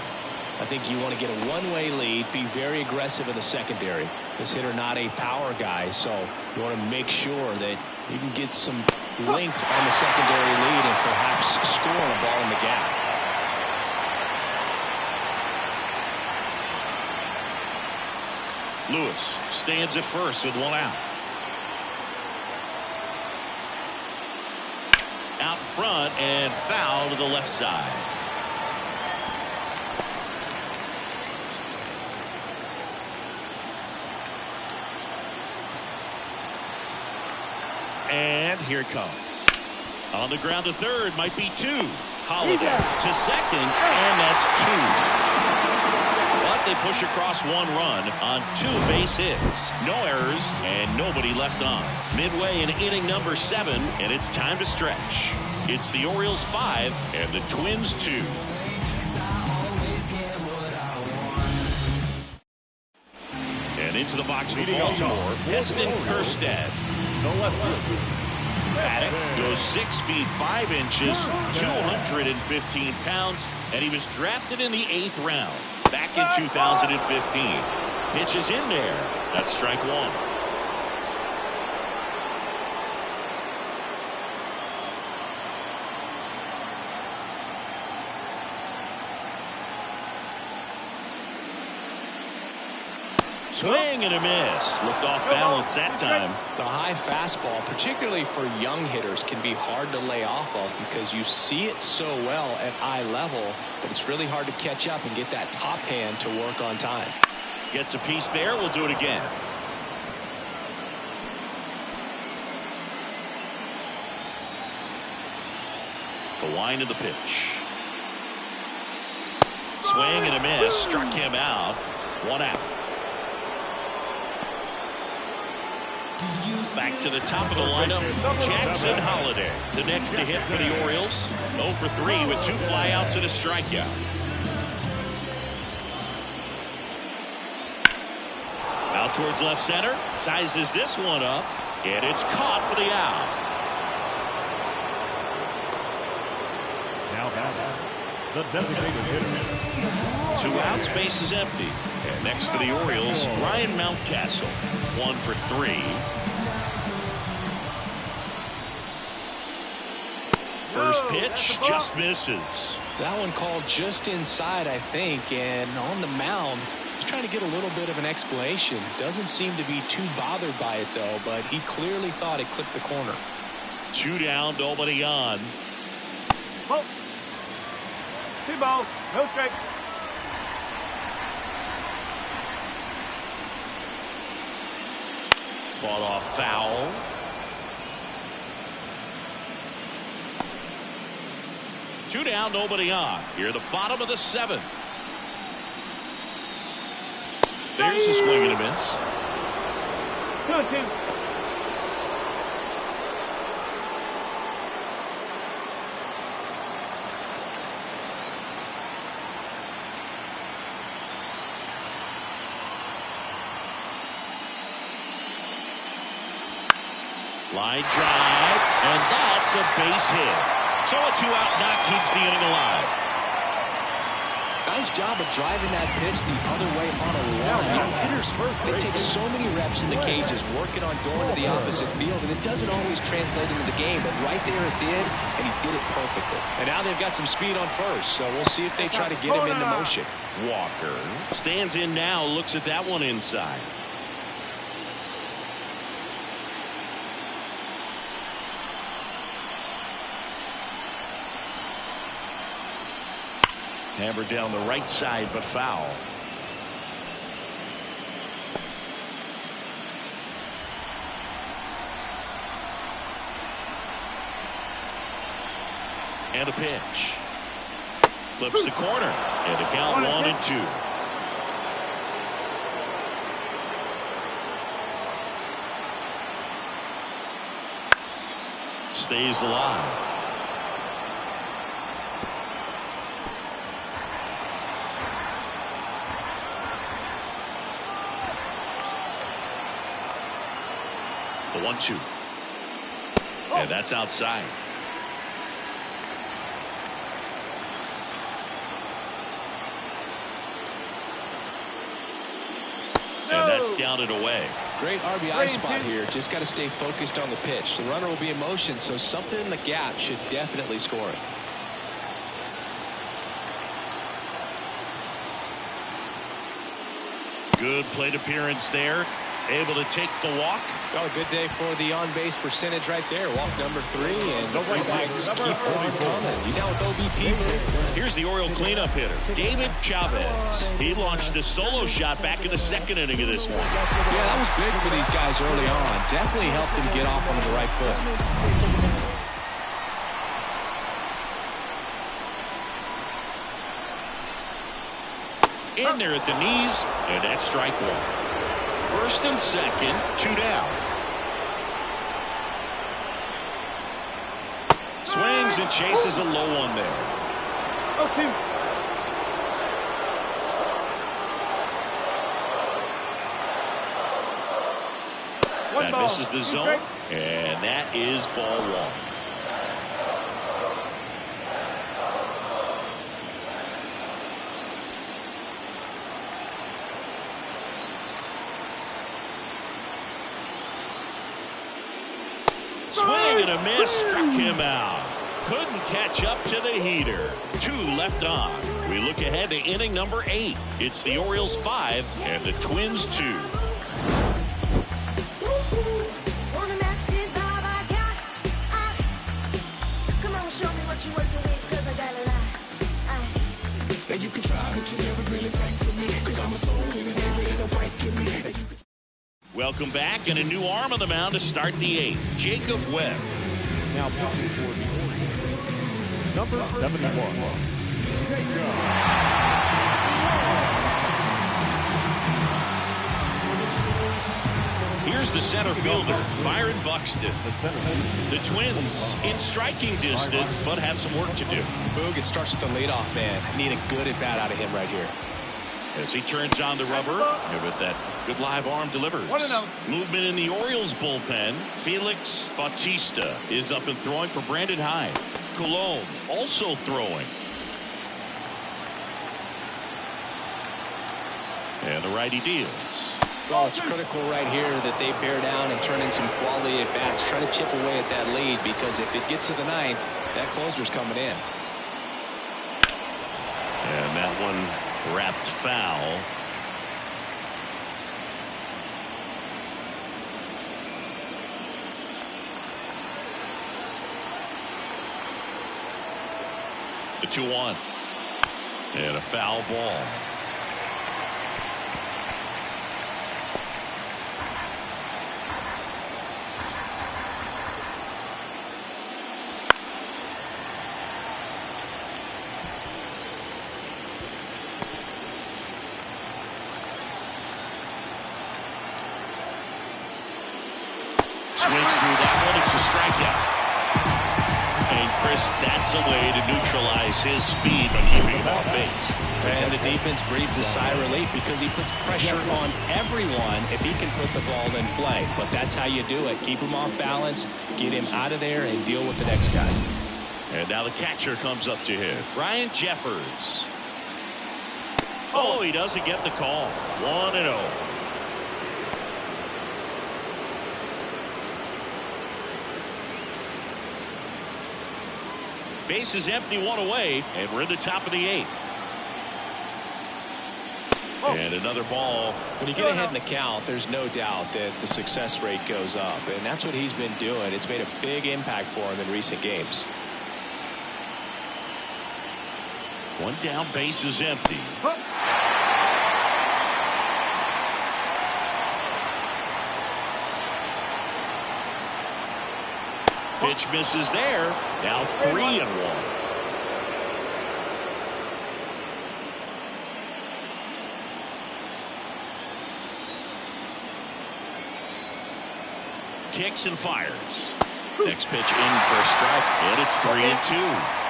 I think you want to get a one-way lead, be very aggressive in the secondary. This hitter not a power guy, so you want to make sure that you can get some length on the secondary lead and perhaps score a ball in the gap. Lewis stands at first with 1 out. Out front and foul to the left side. And here it comes. On the ground to third, might be 2. Holiday to second, and that's 2. But they push across 1 run on 2 base hits. No errors and nobody left on. Midway in inning number 7, and it's time to stretch. It's the Orioles 5 and the Twins 2. into the box for Baltimore, Heston Kjerstad. Paddock goes 6 feet 5 inches, 215 pounds, and he was drafted in the 8th round back in 2015. Pitches in there. That's strike one. Swing and a miss. Looked off balance that time. The high fastball, particularly for young hitters, can be hard to lay off of because you see it so well at eye level, but it's really hard to catch up and get that top hand to work on time. Gets a piece there. We'll do it again. The wind of the pitch. Swing and a miss. Struck him out. 1 out. Back to the top of the lineup, Jackson Holliday. The next to hit for the Orioles. 0 for 3 with 2 flyouts and a strikeout. Out towards left center. Sizes this one up. And it's caught for the out. Now the designated hitter. 2 outs, base is empty. And next for the Orioles, Ryan Mountcastle. 1 for 3. First pitch just misses. That one called just inside, I think, and on the mound, he's trying to get a little bit of an explanation. Doesn't seem to be too bothered by it, though, but he clearly thought it clipped the corner. 2 down, nobody on. Ball. 2 balls, no strike. Fought off foul. Two down, nobody on. Here the bottom of the 7th. There's a swing and a miss. 2-2. Line drive, and that's a base hit. So a 2-out knock keeps the inning alive. Nice job of driving that pitch the other way on a line. You know, hitters, they take so many reps in the cages working on going to the opposite field, and it doesn't always translate into the game, but right there it did, and he did it perfectly. And now they've got some speed on first, so we'll see if they try to get him into motion. Walker stands in now, looks at that one inside. Hammered down the right side, but foul. And a pitch. Flips the corner. And a count 1-2. Stays alive. The 1-2. And that's outside. And that's down and away. Great RBI spot here. Just got to stay focused on the pitch. The runner will be in motion, so something in the gap should definitely score it. Good plate appearance there. Able to take the walk. Well, a good day for the on-base percentage right there. Walk number 3, and the backs keep on coming. You down with OBP? Here's the Oriole cleanup hitter, David Chavez. He launched a solo shot back in the 2nd inning of this one. Yeah, that was big for these guys early on. Definitely helped them get off on the right foot. In there at the knees, and that's strike 1. 1st and 2nd, 2 down. Swings and chases a low one there. 0-2. That misses the zone, and that is ball one. Swing and a miss, struck him out. Couldn't catch up to the heater. 2 left on. We look ahead to inning number 8. It's the Orioles 5 and the Twins 2. You can try, but you never really take from me, 'cause I'm a soul in it, ain't no breaking me. Welcome back, and a new arm on the mound to start the 8th. Jacob Webb. Now pitching for the Orioles, number 71, Jacob. Here's the center fielder, Byron Buxton. The Twins in striking distance, but have some work to do. Boog, it starts with the leadoff man. Need a good at-bat out of him right here. As he turns on the rubber, with that good live arm delivers. Movement in the Orioles bullpen. Felix Bautista is up and throwing for Brandon Hyde. Cologne also throwing. And the righty deals. Oh, it's critical right here that they bear down and turn in some quality at-bats. Try to chip away at that lead, because if it gets to the 9th, that closer's coming in. And that one wrapped foul. The 2-1. And a foul ball. Swings through that one. It's a strikeout. And Chris, that's a way to neutralize his speed by keeping him off base. And the defense breathes a sigh of relief, because he puts pressure on everyone if he can put the ball in play. But that's how you do it. Keep him off balance, get him out of there, and deal with the next guy. And now the catcher comes up to him, Ryan Jeffers. Oh, he doesn't get the call. 1-0. Base is empty, 1 away, and we're in the top of the 8th. And another ball. When you get ahead in the count, there's no doubt that the success rate goes up, and that's what he's been doing. It's made a big impact for him in recent games. 1 down, base is empty. Pitch misses there. Now 3-1. Kicks and fires. Next pitch in for a strike, and it's 3-2.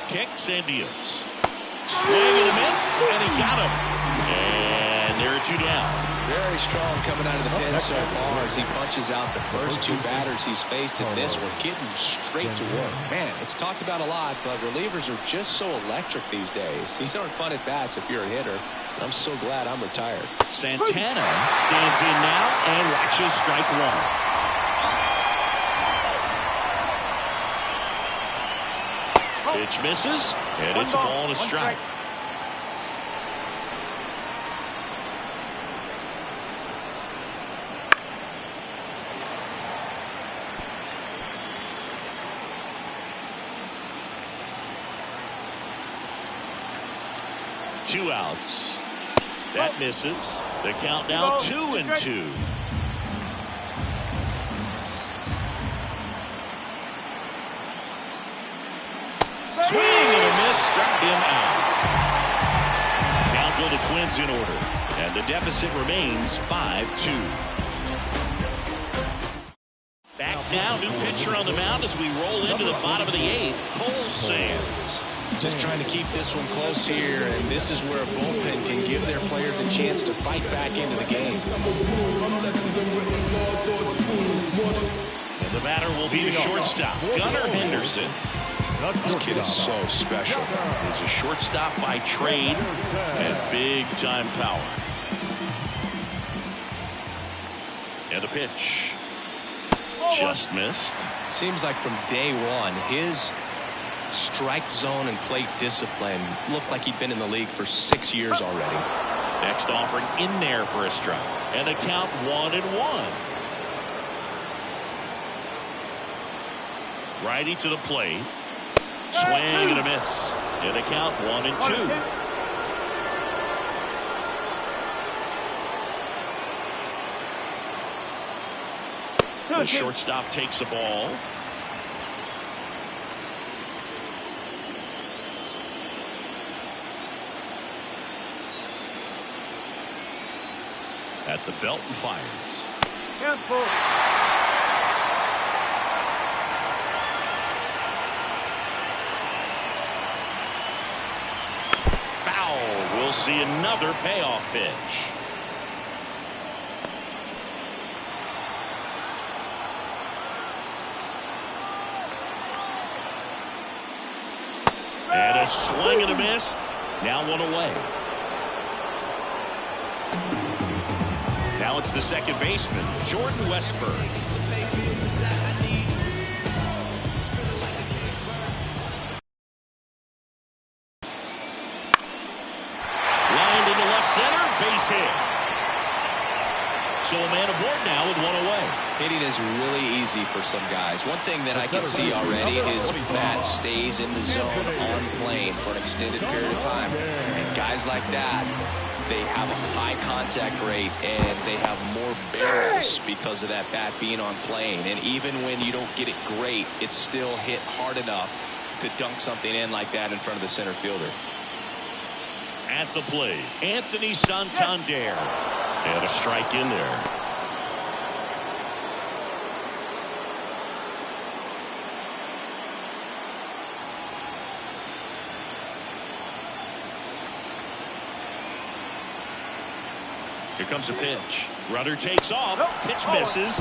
Kicks and deals. Swing and a miss, and he got him. And there are 2 down. Very strong coming out of the pen so far as he punches out the first 2 batters he's faced in this one, getting straight to work. Man, it's talked about a lot, but relievers are just so electric these days. These aren't fun at bats if you're a hitter. I'm so glad I'm retired. Santana stands in now and watches strike 1. Pitch misses, and it's a ball and a strike. Two outs. That misses. The count now 2-2. Swing and a miss, struck him out. Now go the Twins in order, and the deficit remains 5-2. now. New pitcher on the mound as we roll into the bottom of the 8th. Cole Sands. Just trying to keep this one close here, and this is where a bullpen can give their players a chance to fight back into the game. And the batter will be the shortstop, Gunnar Henderson. This kid is so special. He's a shortstop by trade and big-time power. And a pitch. Just missed. Seems like from day one, his strike zone and plate discipline looked like he'd been in the league for 6 years already. Next offering in there for a strike. And a count 1-1. Righty to the plate. Swing and a miss. And a count 1-2. The shortstop takes the ball. At the belt and fires. Foul. We'll see another payoff pitch. And a swing and a miss. Now one away. Now it's the second baseman, Jordan Westburg. Lined into left center, base hit. So a man aboard now with one away. Hitting is really easy for some guys. One thing that I can see already is bat stays in the zone on plane for an extended period of time. And guys like that, they have a high contact rate and they have more barrels because of that bat being on plane. And even when you don't get it great, it's still hit hard enough to dunk something in like that in front of the center fielder. At the plate, Anthony Santander. And a strike in there. Here comes a pitch. Runner takes off. Pitch misses.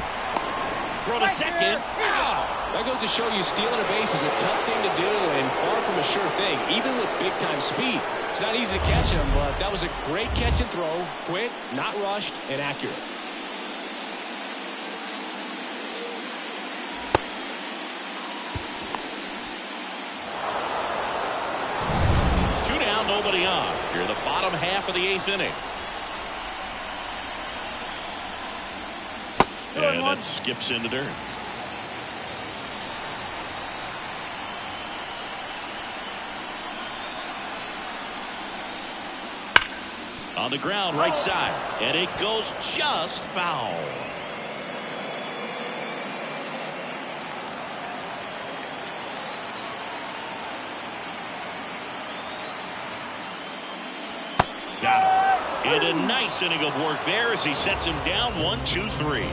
Throw to second. Wow. That goes to show you stealing a base is a tough thing to do and far from a sure thing, even with big-time speed. It's not easy to catch him, but that was a great catch and throw. Quick, not rushed, and accurate. Two down, nobody on. Here in the bottom half of the 8th inning. And that skips into dirt. On the ground, right side. And it goes just foul. Got him. And a nice inning of work there as he sets him down 1-2-3.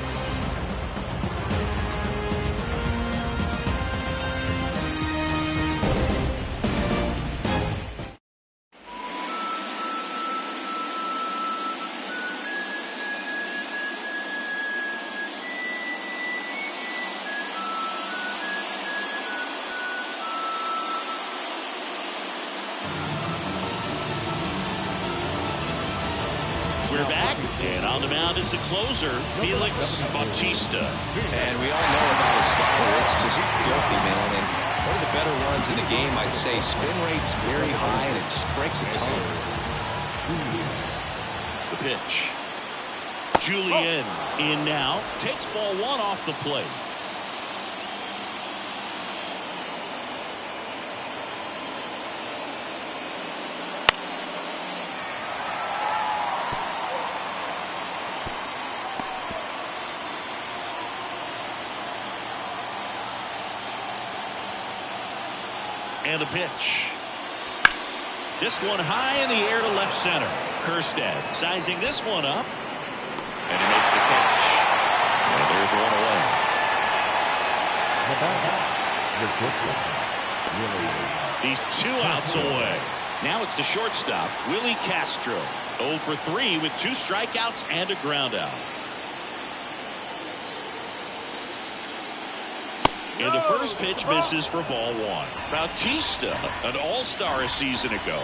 We're back, and on the mound is the closer, Felix Bautista. And we all know about his slider. It's just filthy, man. And one of the better ones in the game, I'd say. Spin rate's very high, and it just breaks a ton. The pitch. Julian in now. Takes ball one off the plate. And the pitch. This one high in the air to left center. Kerstead sizing this one up. And he makes the catch. And there's one away. He's 2 outs away. Now it's the shortstop, Willie Castro. 0 for 3 with 2 strikeouts and a ground out. And the first pitch misses for ball 1. Bautista, an all-star a season ago.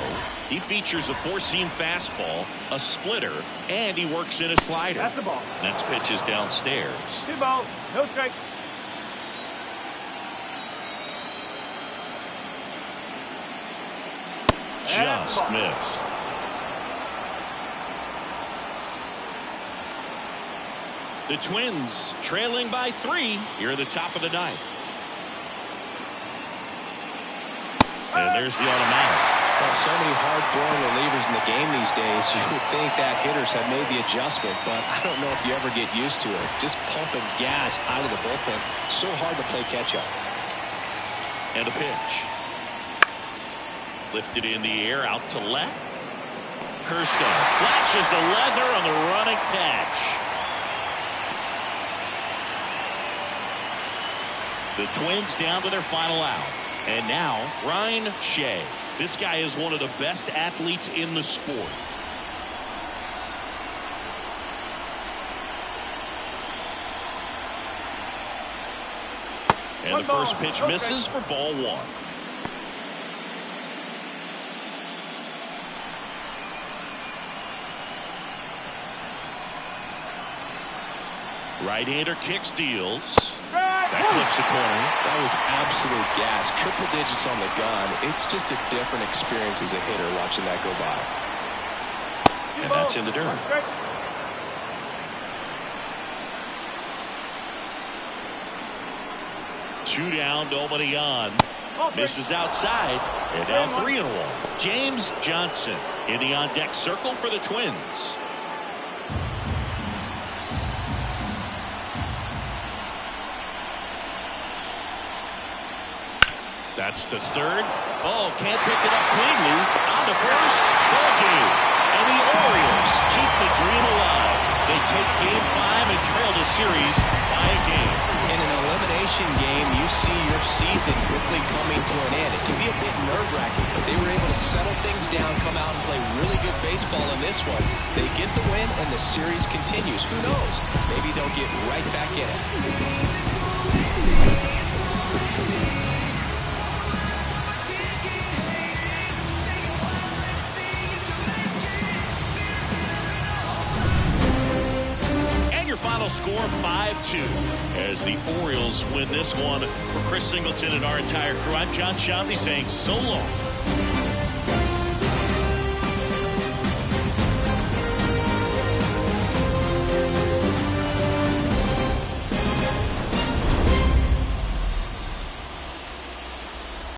He features a 4-seam fastball, a splitter, and he works in a slider. That's the ball. Next pitch is downstairs. 2 balls, no strike. Just missed. The Twins trailing by 3 here at the top of the 9th. And there's the automatic. Well, so many hard-throwing relievers in the game these days. You would think that hitters have made the adjustment, but I don't know if you ever get used to it. Just pumping gas out of the bullpen. So hard to play catch-up. And a pitch. Lifted in the air, out to left. Kirsten flashes the leather on the running catch. The Twins down to their final out. And now, Ryan Shea. This guy is one of the best athletes in the sport. And the first pitch misses for ball 1. Right-hander kicks, deals. That clips the corner. That was absolute gas. Triple digits on the gun. It's just a different experience as a hitter watching that go by. And that's in the dirt. 2 down, nobody on. Misses outside. And now 3-1. James Johnson in the on-deck circle for the Twins. That's to third. Oh, can't pick it up cleanly. On to first. Ball game. And the Orioles keep the dream alive. They take game 5 and trail the series by a game. In an elimination game, you see your season quickly coming to an end. It can be a bit nerve-wracking, but they were able to settle things down, come out and play really good baseball in this one. They get the win, and the series continues. Who knows? Maybe they'll get right back in it. Final score 5-2 as the Orioles win this one. For Chris Singleton and our entire crew, I'm John Shambi saying so long.